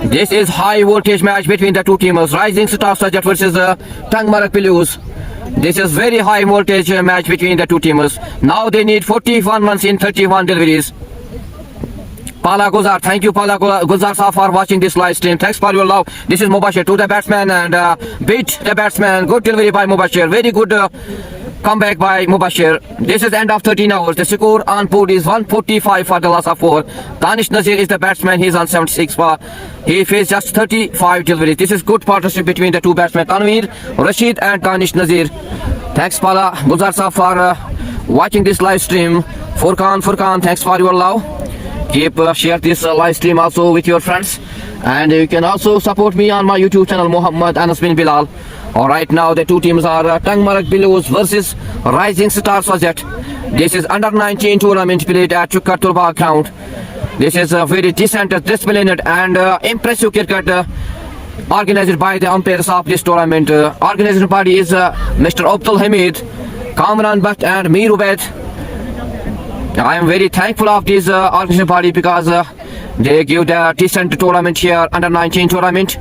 [SPEAKER 1] This is high voltage match between the two teams. Rising Star Sajat versus Tangmarg Pillows. This is very high voltage match between the two teams. Now they need 41 runs in 31 deliveries. Pala Guzar, thank you Pala Guzar sir for watching this live stream. Thanks for your love. This is Mubashir to the batsman and beat the batsman. Good delivery by Mubashir. Very good comeback by Mubashir. This is end of 13 hours. The score on board is 145 for the loss of 4. Danish Nazir is the batsman. He is on 76 for. He faced just 35 deliveries. This is good partnership between the two batsmen Tanvir Rashid and Danish Nazir. Thanks Pala Guzar sir for watching this live stream. Furkan, thanks for your love. Keep share this live stream also with your friends, and you can also support me on my YouTube channel Muhammad Anas bin Bilal. Alright, now the two teams are Tangmarg Billows versus Rising Star Sajat. This is under 19 tournament played at Chukkatulba ground. This is a very decent, disciplined and impressive cricket organized by the umpires of this tournament. Organizing body is Mr. Abdul Hamid, Kamran Bhatt and Mir Ubaid. I am very thankful of this organization body because They give the decent tournament here, under 19 tournament.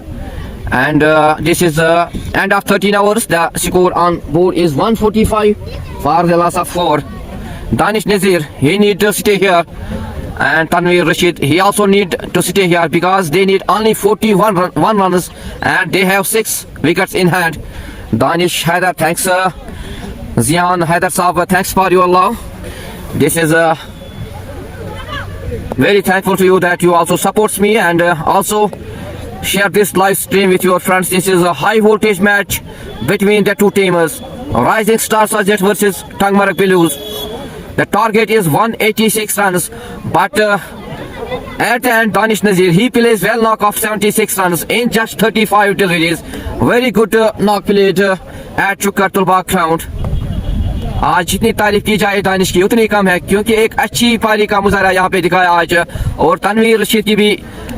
[SPEAKER 1] And this is end of 13 hours. The score on board is 145 for the loss of 4. Danish Nazir, he need to stay here. And Tanveer Rashid, he also need to stay here because they need only 41 runs and they have 6 wickets in hand. Danish Haider, thanks. Zian Haider Saab, thanks for your love. This is very thankful to you that you also supports me and also share this live stream with your friends. This is a high voltage match between the two teams. Rising Star Sajat versus Tangmarak Blues. The target is 186 runs, but at the end Danish Nazir, he plays well knock of 76 runs in just 35 deliveries. Very good knock played at Chukar Tulbagh ground. आज जितनी तारीफ की जाए दानिश की उतनी कम है क्योंकि एक अच्छी पारी का मुजाहरा यहाँ पे दिखाया आज और तनवीर रशीद की भी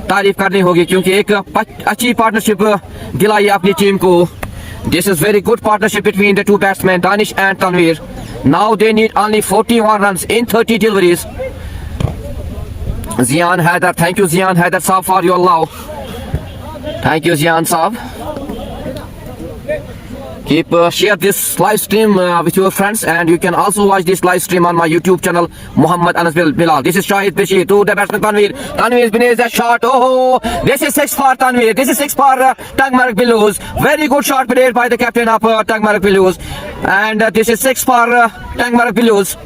[SPEAKER 1] तारीफ करनी होगी क्योंकि एक अच्छी पार्टनरशिप दिलाई अपनी टीम को. This is very good partnership between the two batsmen Danish and Tanveer. Now they need only 41 runs in 30 deliveries. Zian Haider, thank you Zian Haider Saab for your love. Thank you Zian Saab. Keep share this live stream with your friends and you can also watch this live stream on my YouTube channel Muhammad Anas Bilal. This is Shahid Bashir to the batsman Tanveer. Tanveer is a shot. Oh, this is 6 for Tanveer. This is 6 for Tangmarak Blues. Very good shot played by the captain of Tangmarak Blues. And this is 6 for Tangmarak Blues.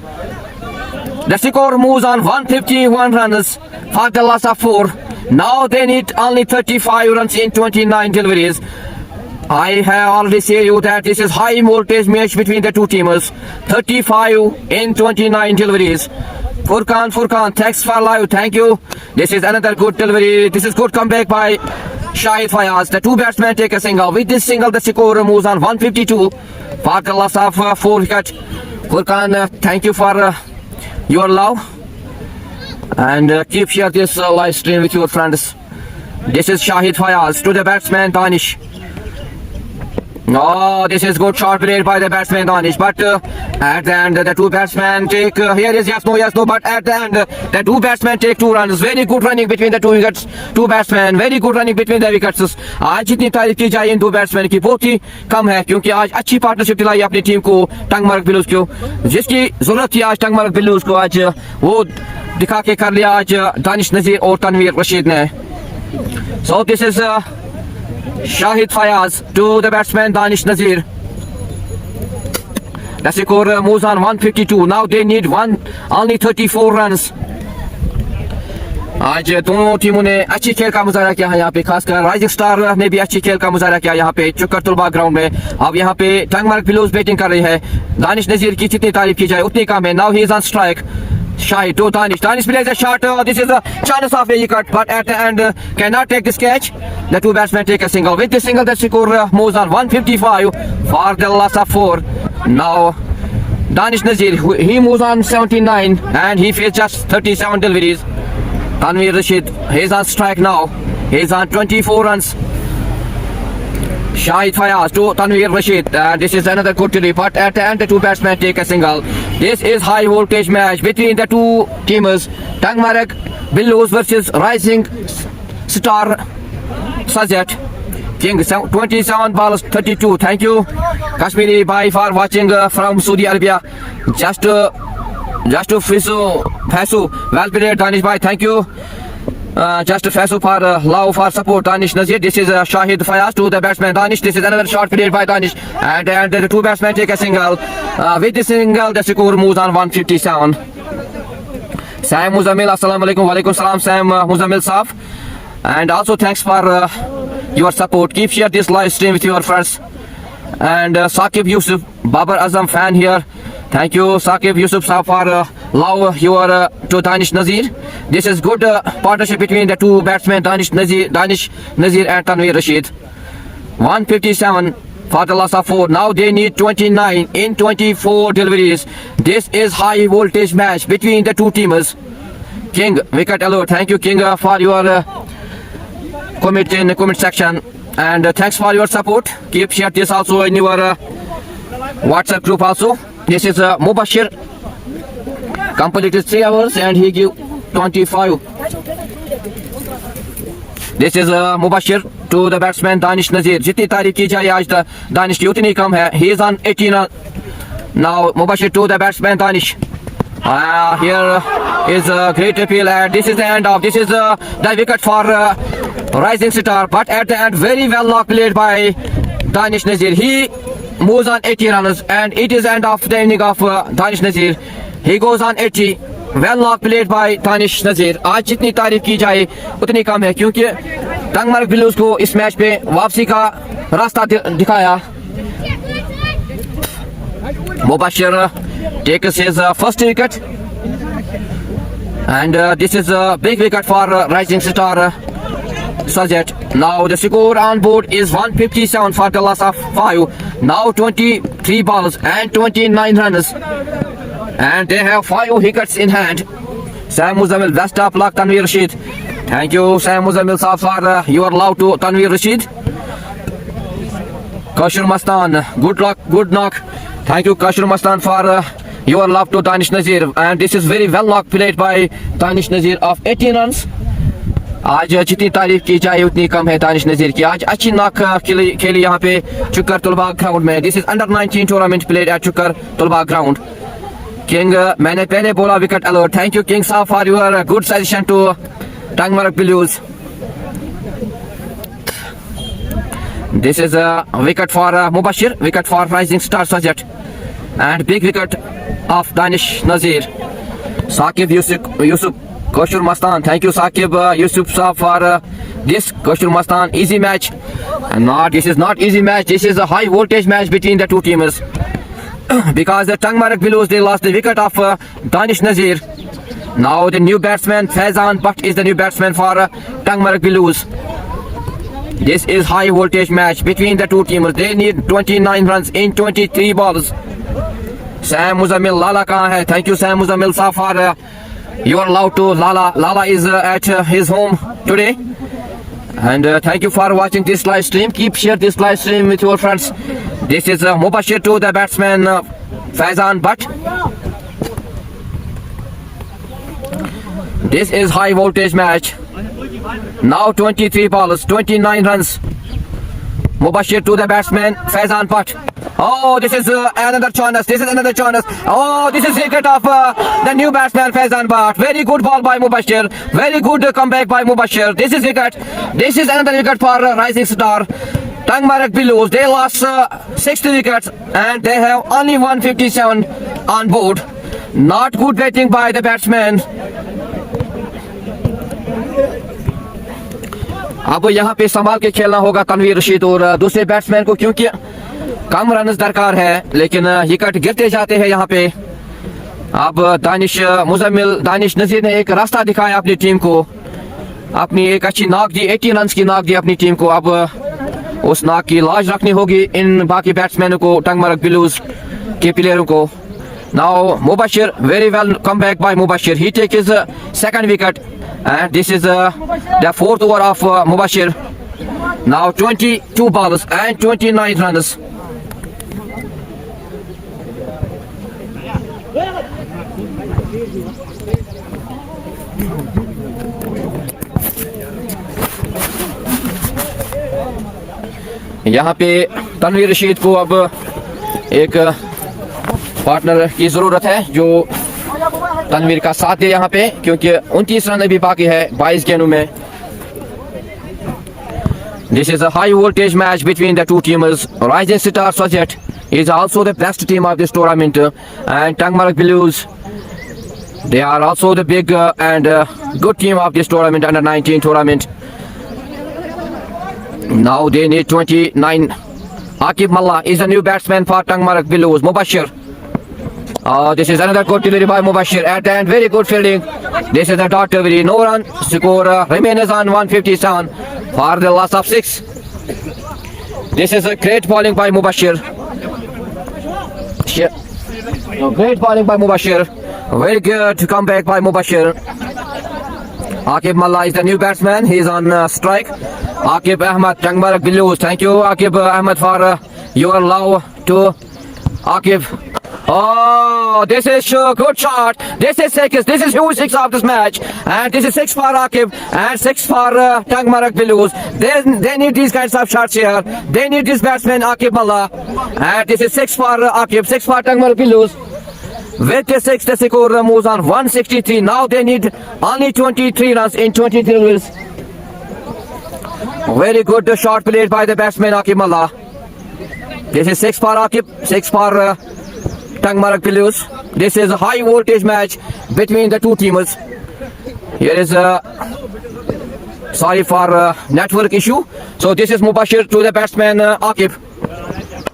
[SPEAKER 1] The score moves on 151 runs for the loss of 4. Now they need only 35 runs in 29 deliveries. I have already said you that this is high voltage match between the two teams. 35 in 29 deliveries. Furkan, thanks for live. Thank you. This is another good delivery. This is good comeback by Shahid Fayaz. The two batsmen take a single. With this single, the score moves on 152 for the loss of 4 wickets. Furkan, thank you for your love. And keep share this live stream with your friends. This is Shahid Fayaz to the batsman Danish. No, this is good shot played by the batsman Danish, but at the end the two batsmen take here is yes no, but at the end the two batsmen take 2 runs. Very good running between the two wickets, two batsmen, very good running between the wickets. आज जितनी तारीफ की जाए इन दो batsman की बहुत ही कम है क्योंकि आज अच्छी पार्टनरशिप दिलाई अपनी टीम को टंगमार्क बिलूज को, जिसकी जरूरत थी आज टंगमार्क बिलूज को, आज वो दिखा के कर लिया आज दानिश नजीर और तनवीर रशीद ने. So this is Shahid Fayaz to the batsman Danish Nazir. The score moves on 152. Now they need only 34 runs. आज दोनों टीमों ने अच्छी खेल का मुजाहरा किया है यहाँ पे, खासकर राइजिंग स्टार ने भी अच्छी खेल का मुजाहरा किया यहाँ पे चुकर तुलबाग ग्राउंड में. अब यहाँ पे टंगमार्क बिलूज बैटिंग कर रही है. दानिश नजीर की जितनी तारीफ की जाए उतनी कम है. Now he is on strike. Shahid to Danish. Danish plays a shot. This is a chance of a wicket, but at the end cannot take this catch. The two batsmen take a single. With the single, the score moves on 155 for the loss of 4. Now Danish Nazir, he moves on 79 and he faces just 37 deliveries. Tanveer Rashid, he is on strike now. He is on 24 runs. Shahid Fayaz to Tanveer Rashid. This is another good delivery, but at the end the two batsmen take a single. This is high voltage match between the two teams. Tangmarak Blues versus Rising Star Sajat. King 27 balls 32. Thank you Kashmiri bhai for watching from Saudi Arabia. Just to Fasu. Well played Danish bhai. Thank you. Just Fasu for love for support Danish Nazir. This is Shahid Fayaz to the batsman Danish. This is another shot played by Danish and the two batsmen take a single. With the single the score moves on 157. Sam Muzammil, assalamu alaikum. Walaikum salam Sam Muzammil Saab. And also thanks for your support. Keep share this live stream with your friends. And Saqib Yusuf, Babar Azam fan here. Thank you Saqib Yusuf Saab for love your to Danish Nazir. This is good partnership between the two batsmen Danish Nazir and Tanveer Rashid. 157 for the loss of 4. Now they need 29 in 24 deliveries. This is high voltage match between the two teams. King wicket alert. Thank you King for your comment in the comment section, and thanks for your support. Keep share this also in your WhatsApp group also. This is Mubashir, completed 3 hours and he give 25. This is Mubashir to the batsman Danish Nazir. जितनी तारीफ की जाए आज दानिश की उतनी कम है. He is on 18 now. Mubashir to the batsman Danish. Here is a great appeal, and this is the end of. This is the wicket for Rising Star, but at the end very well knocked played by Danish Nazir. He moves on 80 runs, and it is end of the inning of Danish Nazir. He goes on 80. Well knocked played by Danish Nazir. आज जितनी तारीफ की जाए उतनी कम है, क्योंकि Tangmarg blues को इस मैच पे वापसी का रास्ता दिखाया. Mubashir takes his first wicket, and this is a big wicket for Rising Star Sajat. Now the score on board is 157 for the loss of 5. Now 23 balls and 29 runs, and they have 5 wickets in hand. Sam Muzammil, best of luck Tanveer Rashid. Thank you Sam Muzammil sir for your love to Tanveer Rashid. Kashur Mastan, good luck, good knock. Thank you Kashur Mastan for your love to Danish Nazir, and this is very well knocked played by Danish Nazir of 18 runs. आज जितनी तारीफ की जाए उतनी कम है दानिश नजीर की. आज अच्छी नॉक खेली यहाँ पे चुकर तुलबा ग्राउंड में. This is under 19 tournament played at Chukar Tulba ground. King, मैंने पहले बोला wicket alert. Thank you King साहब for your good suggestion to Tangmarg Blues. This is wicket for Mubashir, wicket for Rising star Sajet, and big wicket of Danish Nazir. Saqib Yousuf Kashur Mastan, thank you Saqib Yusuf Saab for this. Kashur Mastan, easy match. And this is not easy match. This is a high voltage match between the two teams. Because the Tangmarg Blues, they lost the wicket of Danish Nazir. Now the new batsman Faizan Butt is the new batsman for Tangmarg Blues. This is high voltage match between the two teams. They need 29 runs in 23 balls. Sam Muzammil, Lala kahan hai? Thank you Sam Muzammil Saab for your love to Lala. Lala is at his home today, and thank you for watching this live stream. Keep share this live stream with your friends. This is Mubashir to the batsman Faizan Butt. This is high voltage match. Now 23 balls, 29 runs. Mubashir to the batsman Faizan Butt. Oh, this is another chance. This is another chance. Oh, this is wicket of the new batsman Faizan Butt. Very good ball by Mubashir. Very good comeback by Mubashir. This is wicket. This is another wicket for Rising Star. Tangmarg Blues, they lost 60 wickets, and they have only 157 on board. Not good batting by the batsman. अब यहाँ पे संभाल के खेलना होगा तनवीर रशीद और दूसरे batsman को, क्योंकि कम रन दरकार है, लेकिन विकेट गिरते जाते हैं यहाँ पे. अब दानिश नजीर ने एक रास्ता दिखाया अपनी टीम को. अपनी एक अच्छी नॉक दी, 18 रन की नॉक दी अपनी टीम को. अब उस नॉक की लाज रखनी होगी इन बाकी बैट्समैनों को, टंगमर्ग ब्लूज के प्लेयरों को. Now Mubashir, very well comeback by Mubashir. He take his second wicket, and this is the fourth over of Mubashir. Now 22 balls and 29 runs. यहाँ पे तनवीर रशीद को अब एक पार्टनर की जरूरत है जो तनवीर का साथ दे यहाँ पे, क्योंकि 29 रन अभी बाकी है 22 गेंदों में. This is a high voltage match between the two teams. Rising Star Sajat is also the best team of this tournament, and Tangmarg Blues, they are also the big and good team of this tournament, under 19 tournament. Now they need 29. Aqib Mallah is the new batsman for Tangmarg Blues. Mubashir. This is another good delivery by Mubashir. At the end, very good fielding. This is a dot delivery. No run. Score remains on 157 for the loss of 6. This is a great bowling by Mubashir. Great bowling by Mubashir. Very good comeback by Mubashir. Aqib Mallah is the new batsman. He is on strike. Aqib Ahmed, Tangmarg Blues. Thank you, Aqib Ahmed, for your love to Aqib. Oh, this is a good shot. This is six. This is huge six of this match. And this is six for Akib and six for Tangmarak Billus. They need these kinds of shots here. They need this batsman Akib Mullah. And this is six for Akib, six for Tangmarak Billus. With the six, the score moves on 163. Now they need only 23 runs in 23 overs. Very good shot played by the batsman Akib Mullah. This is six for Akib, six for Tangmarak Billus. This is a high voltage match between the two teams. Here is sorry for network issue. So this is Mubashir to the batsman Akib.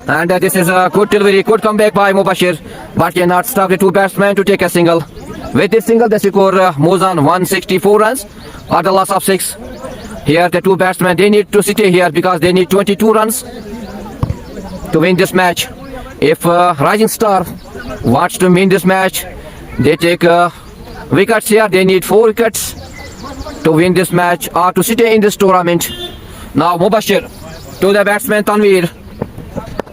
[SPEAKER 1] And this is a good delivery, good comeback by Mubashir, but cannot stop the two batsmen to take a single. With this single, the score moves on 164 runs for the loss of 6. Here the two batsmen, they need to stay here because they need 22 runs to win this match. If Rising Star wants to win this match, they take wickets here. They need 4 wickets to win this match or to stay in this tournament. Now Mubashir to the batsman Tanveer.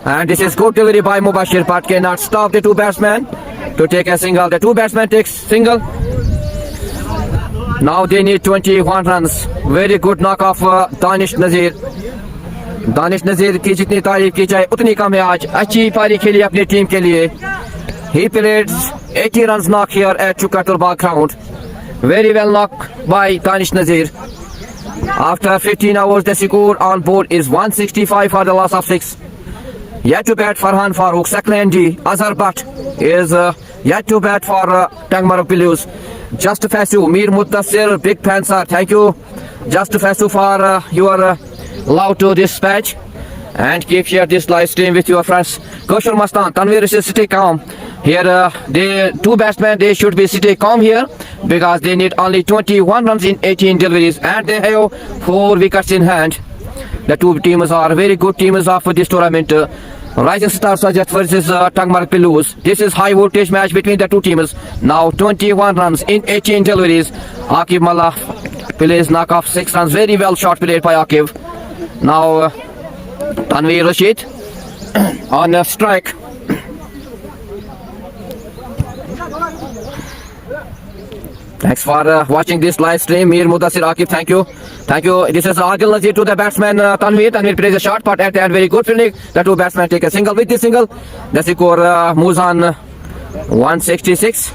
[SPEAKER 1] And this is good delivery by Mubashir, but cannot stop the two batsmen to take a single. The two batsmen takes single. Now they need 21 runs. Very good knock of Danish Nazir. Danish Nazir की जितनी तारीफ की जाए उतनी कम है आज. अच्छी पारी खेली अपनी टीम के लिए. He played 80 runs knock here at Chukaturba ground. Very well knocked by Danish Nazir. After 15 hours, the score on board is 165 for the loss of 6. Yet to bat Farhan Farooq, Saklendi, Azhar Butt is yet to bat for Tangmarak Billus. Just Fasu, Mir Muttassir, Big Pansar, thank you. Just Fasu for your love to this match. And keep share this live stream with your friends. Kaushal Mastan, Tanveer is stay calm. Here the two batsmen, they should be stay calm here because they need only 21 runs in 18 deliveries and they have 4 wickets in hand. The two teams are very good teams of this tournament. Rising Star Sajat versus Tangmarak Billus. This is high voltage match between the two teams. Now 21 runs in 18 deliveries. Akib Mullah plays knock off 6 runs. Very well shot played by Akib. Now Tanveer Rashid on strike. Thanks for watching this live stream. Mir Mudassir Akib, thank you. Thank you. This is Adil Nazir to the batsman Tanveer. Tanveer plays a shot, but at the end, very good fielding. The two batsmen take a single. With this single, the score moves on 166.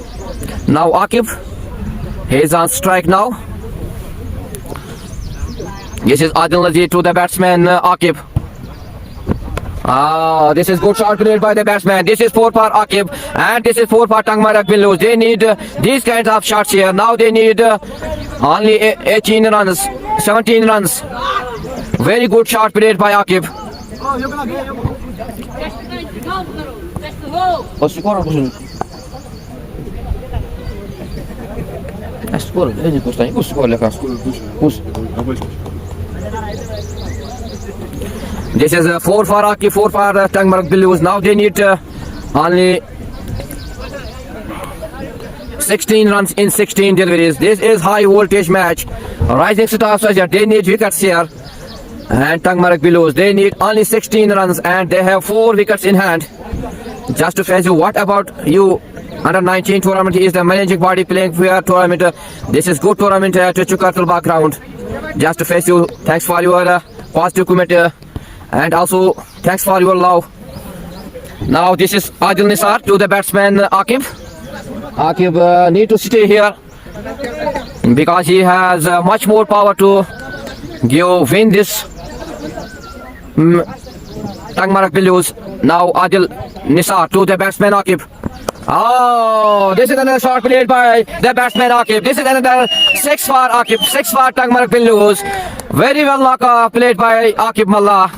[SPEAKER 1] Now Akib, he is on strike now. This is Adil Nazir to the batsman Akib. This is good shot played by the batsman. This is 4 for Akib and this is 4 for Tangmarak Billus. They need these kinds of shots here. Now they need only 18 runs, 17 runs. Very good shot played by Akib. This is 4 for Akib, 4 for Tangmarak Billus. Now they need only 16 runs in 16 deliveries. This is high voltage match. Rising Star Sajat, they need wickets here. And Tangmarak Billus, they need only 16 runs and they have 4 wickets in hand. Just to face you, what about you? Under 19 tournament is the managing body playing for your tournament. This is good tournament at Chukaturba ground. Just to face you, thanks for your positive comment. And also thanks for your love. Now this is Adil Nisar to the batsman Akib. Akib need to stay here because he has much more power to win this Tangmarak Billus. Now Adil Nisar to the batsman Akib. Oh, this is another shot played by the batsman Akib. This is another 6 for Akib, 6 for Tangmarak Billus. Very well knock played by Akib Mullah.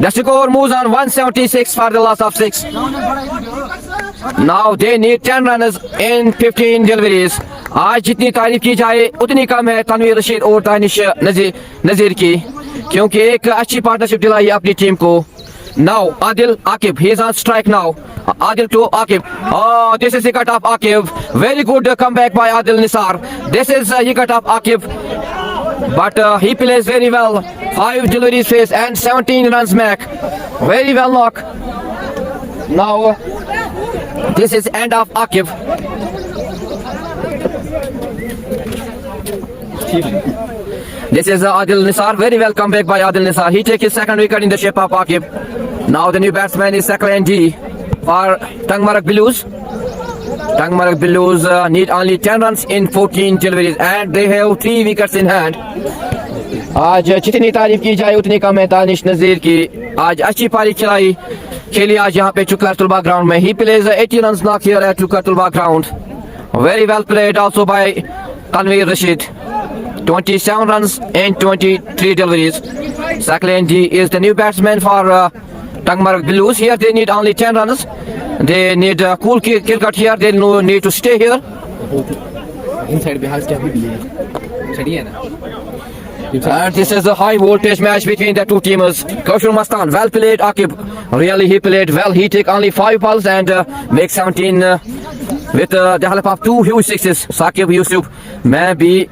[SPEAKER 1] The score moves on 176 for the loss of 6. Now they need 10 runs in 15 deliveries. आज जितनी तारीफ की जाए उतनी कम है तनवीर रशीद और दानिश नजीर की, क्योंकि एक अच्छी पार्टनरशिप दिलाई अपनी टीम को. Now Adil Akib, he is on strike now. Adil to Akib. Oh, this is the cut of Akib. Very good comeback by Adil Nisar. This is the cut of Akib. But he plays very well. 5 deliveries face and 17 runs back. Very well knock. Now, this is end of Akib. This is Adil Nisar. Very well come back by Adil Nisar. He take his second wicket in the shape of Akib. Now the new batsman is Saklan G for Tangmarak Blues. Tangmarak Blues need only 10 runs in 14 deliveries and they have 3 wickets in hand. आज जितनी तारीफ की जाए उतनी कम है दानिश नजीर की. आज अच्छी पारी खेली आज यहाँ पे चुकला तुलबा ग्राउंड में. He plays 80 runs knock here at Chukla Tulba ground. Very well played also by Tanveer Rashid. 27 runs and 23 deliveries. Saklan G is the new batsman for Tangmarak Blues. Here they need only 10 runs. They need a cool cricket here. They no need to stay here.
[SPEAKER 3] Inside Bihar क्या भी चढ़ी है ना.
[SPEAKER 1] And this is a high voltage match between the two teams. Kaushal Mastan, well played. Akib, really he played well. He take only 5 balls and make 17 with the help of 2 huge sixes. Saqib Yusuf, मैं भी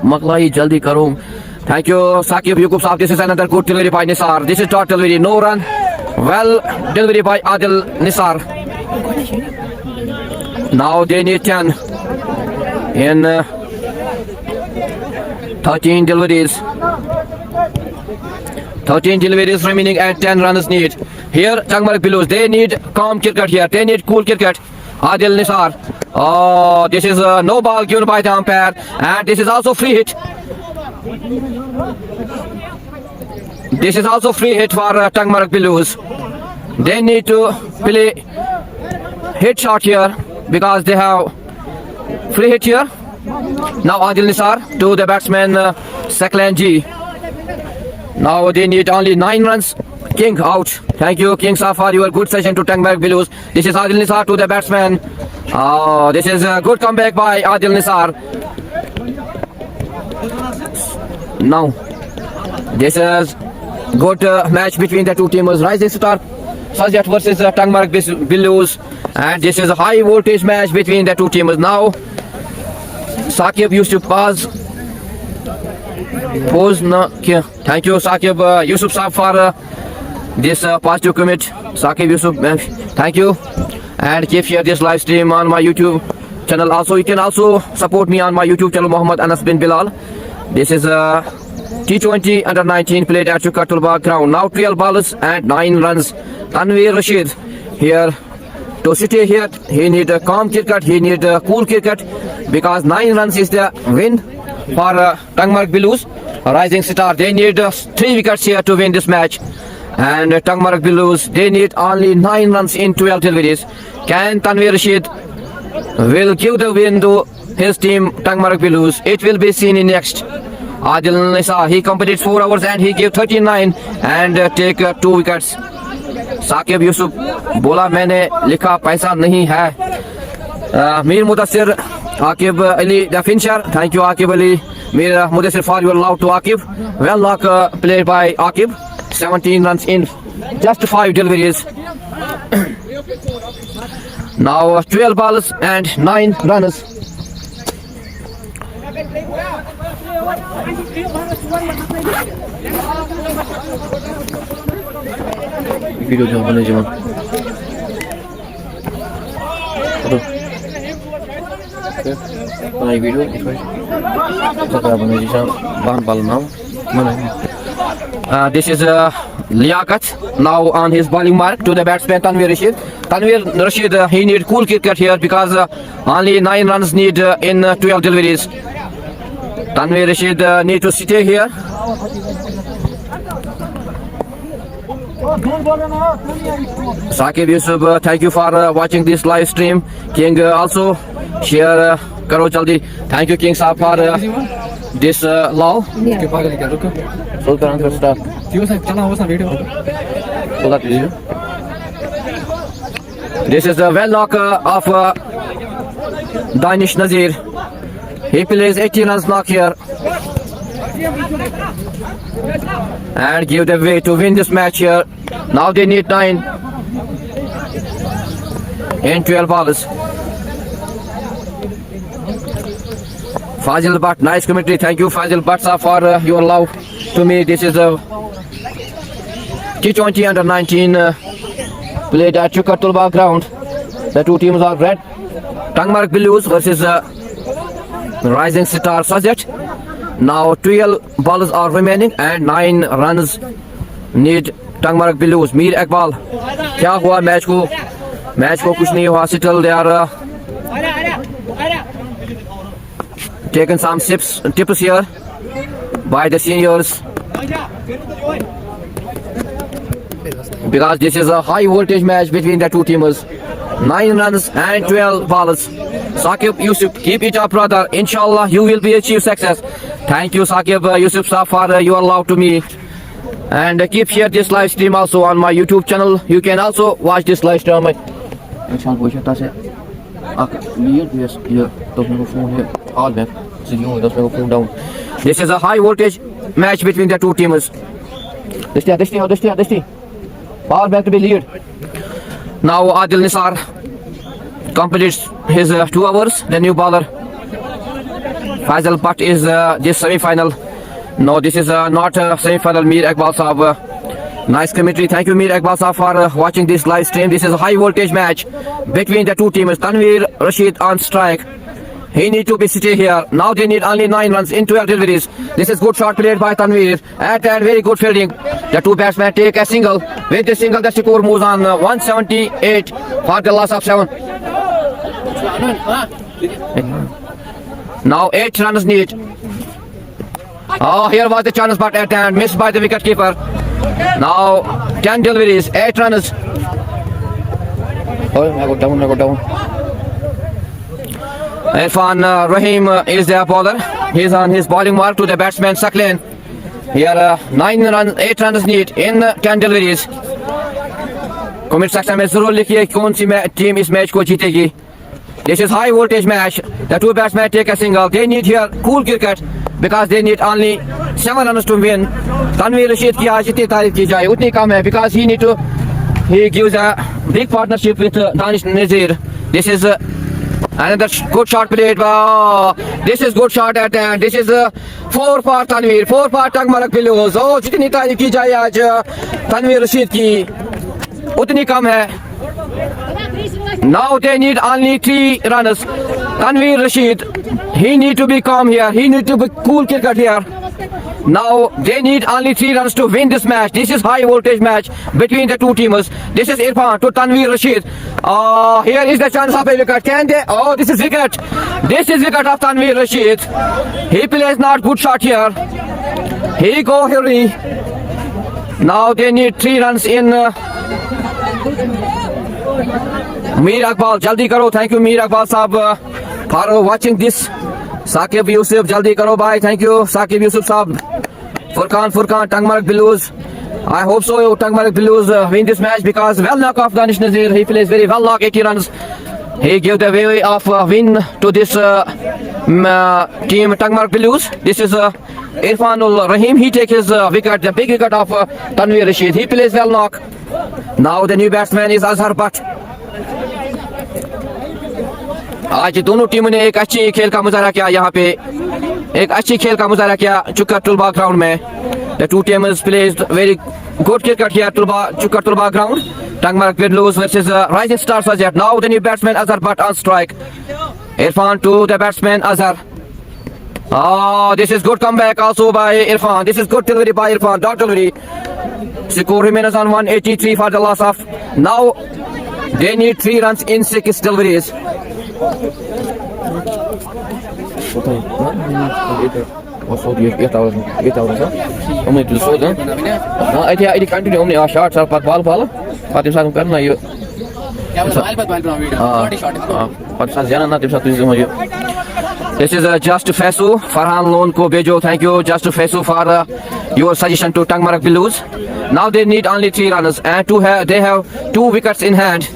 [SPEAKER 1] मकलाई जल्दी करूँ. Thank you, Saqib Yusuf Saab. This is another good delivery by Nisar. This is dot delivery, no run. Well delivery by Adil Nisar. Now they need 10 in 13 deliveries. 13 deliveries remaining and 10 runs need. Here Tangmarak Blues, they need calm cricket here. They need cool cricket. Adil Nisar. Oh, this is a no ball given by the umpire and this is also free hit. This is also free hit for Tangmarak Blues. They need to play hit shot here because they have free hit here. Now Adil Nisar to the batsman Saklan G. Now they need only 9 runs. King out. Thank you, King Sir, for your good session to Tangmarak Blues. This is Adil Nisar to the batsman. Oh, this is a good comeback by Adil Nisar. Now, this is good match between the two teams. Rising Star Sajat versus Tangmarak Blues. And this is a high voltage match between the two teams. Now, Saqib Yusuf pause na kya. Thank you, Saqib Yusuf Saab for this positive comment. Saqib Yusuf, thank you. And keep share this live stream on my YouTube channel. Also, you can also support me on my YouTube channel, Muhammad Anas bin Bilal. This is T20 under 19 played at Chukla Tulba ground. Now 12 balls and 9 runs. Tanveer Rashid here. To stay here, he need a calm cricket, he need a cool cricket because 9 runs is the win for Tangmarak Blues. Rising Star, they need 3 wickets here to win this match. And Tangmarak Blues, they need only 9 runs in 12 deliveries. Can Tanveer Rashid will give the win to his team Tangmarak Blues? It will be seen in next. Adil Nisar, he completed 4 overs and he gave 39 and take 2 wickets. Saqib Yusuf बोला मैंने लिखा पैसा नहीं है. Mir Mudassir Aqib Ali the finisher. Thank you Aqib Ali Mir Mudassir for your love to Akib. Well luck played by Akib. 17 runs in just 5 deliveries. Now 12 balls and 9 runs. Video जो बने जमा बनाई वीडियो जगह बने जैसा बान बालना मना. This is Liaquat now on his bowling mark to the batsman Tanveer Rashid. Tanveer Rashid he need cool cricket here because only 9 runs need in 12 deliveries. Tanveer Rashid need to stay here. Saqib Yusuf, thank you for watching this live stream. King also share karo jaldi. Thank you King Saab for this law. Full current start. This is the well knock of Danish Nazir. He plays 80 runs knock here and give the way to win this match here. Now they need 9 in 12 balls. Fazil Bhatt, nice commentary. Thank you Fazil Bhatt for your love to me. This is a T20 under 19 played at Chukatulba ground. The two teams are red Tangmark Blues versus Rising Star Sajet. Now 12 balls are remaining and 9 runs need Tangmark Blues. Mir Iqbal, क्या हुआ match को कुछ नहीं हुआ. Still they are taking some tips here by the seniors, because this is a high voltage match between the two teams. 9 runs and 12 balls. Saqib Yusuf, keep it up brother, inshallah you will be achieve success. Thank you Saqib Yusuf sir for your love to me, and keep share this live stream also on my YouTube channel. You can also watch this live stream on my This is a high voltage match between the two teams. Power back to be lead. Now Adil Nisar completes his 2 hours. The new bowler Faisal Bhatt is this semi-final. No, this is not semi-final. Mir Iqbal Saab, nice commentary. Thank you Mir Iqbal Saab for watching this live stream. This is a high voltage match between the two teams. Tanveer Rashid on strike. He need to be stay here. Now they need only 9 runs in 12 deliveries. This is good shot played by Tanveer and very good fielding. The two batsmen take a single. With the single, the score moves on 178 for the loss of 7. Now 8 runs need. Oh, here was the chance, but at the end missed by the wicket keeper. Now 10 deliveries, 8 runs. Oh, I go down. Irfan Rahim is the bowler. He is on his bowling mark to the batsman Saklan. Here 8 runs need in 10 deliveries. Comment section में जरूर लिखिए कौन सी team इस match को जीतेगी. This is high voltage match. The two batsmen take a single. They need here cool cricket because they need only 7 runs to win. Tanveer Rashid की आज जितनी तारीफ की जाए उतनी कम है, because he gives a big partnership with Danish Nazir. This is another good shot played. This is good shot at the end. This is 4 for Tanveer, 4 for Tangmark Blues. Oh, जितनी तारीफ की जाए आज तनवीर रशीद की उतनी कम है. Now they need only 3 runs. Tanveer Rashid, he need to be calm here. He need to be cool cricket here. Now they need only 3 runs to win this match. This is high voltage match between the two teams. This is Irfan to Tanveer Rashid. Here is the chance of a wicket. Can they? Oh, this is wicket. This is wicket of Tanveer Rashid. He plays not good shot here. He go hurry. Now they need 3 runs in. Mir Iqbal, jaldi karo. Thank you Mir Iqbal sahab for watching this. Saqib Yusuf, jaldi karo bhai. Thank you Saqib Yusuf sahab. Furqan, Tangmark Blues. I hope so Tangmark Blues win this match, because well knock off Danish Nazir. He plays very well knock, 80 runs. He gave the way of win to this team Tangmark Blues. This is Irfanul Rahim. He takes his wicket, the big wicket of Tanveer Rashid. He plays well knock. Now the new batsman is Azhar Bhatt. आज दोनों टीमों ने एक अच्छी खेल का मुजाहरा किया. यहाँ पे एक अच्छी खेल का मुजाहरा किया चुकातुलबा ग्राउंड में. The two teams plays very good cricket here. Chukatulba ground. Tangmark Blues versus Rising Star Sajet. Now the new batsman Azhar Bhatt on strike. Irfan to the batsman Azhar. Oh, this is good comeback also by Irfan. This is good delivery by Irfan. Dot delivery. Score remains on 183 for the loss of. Now they need 3 runs in 6 deliveries. This is Just Fesu, Farhan Lone ko bejo. Thank you Just Fesu for your suggestion to Tangmark Blues. Now they need only 3 runs and they have 2 wickets in hand.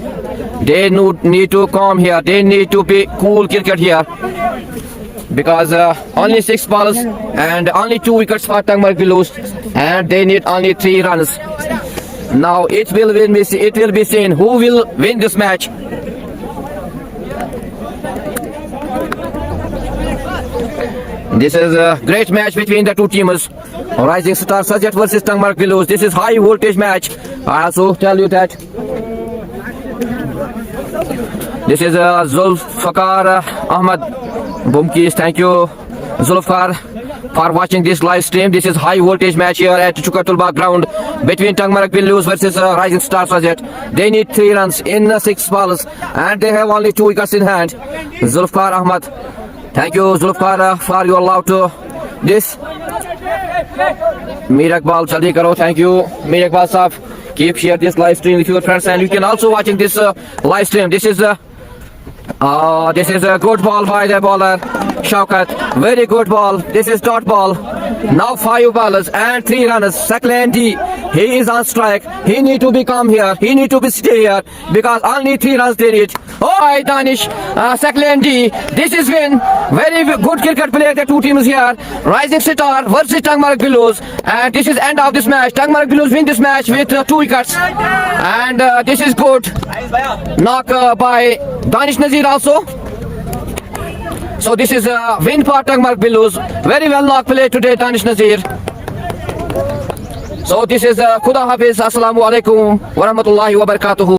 [SPEAKER 1] They need to calm here. They need to be cool cricket here, because only 6 balls and only 2 wickets for Tangmark Blues, and they need only 3 runs. Now it will be seen who will win this match. This is a great match between the two teams. Rising Star Sajet versus Tangmark Blues. This is high voltage match. I also tell you that This is Zulfikar Ahmad Bumkis. Thank you, Zulfikar, for watching this live stream. This is high voltage match here at Chukatulba ground between Tangmarak Billus versus Rising Stars Project. They need 3 runs in 6 balls and they have only 2 wickets in hand. Zulfikar Ahmad. Thank you, Zulfikar, for your love to this. Mir Iqbal, jaldi karo. Thank you, Mir Iqbal sahab. Keep share this live stream with your friends, and you can also watching this live stream. This is a good ball by the bowler Shaukat. Very good ball. This is dot ball. Now 5 ballers and 3 runners. Saklendi, he is on strike. He need to be calm here. He need to be stay here because only 3 runs they need. Oh, Danish, Saklendi. This is win. Very good cricket player. The 2 teams here. Rising Star versus Tangmarak Billus, and this is end of this match. Tangmarak Billus win this match with 2 wickets, and this is good knock by Danish Nazir also. So this is a win for Tangmarak Billus. Very well knock play today, Danish Nazir. So this is Khuda Hafiz. Assalamu alaikum wa rahmatullahi wa barakatuhu.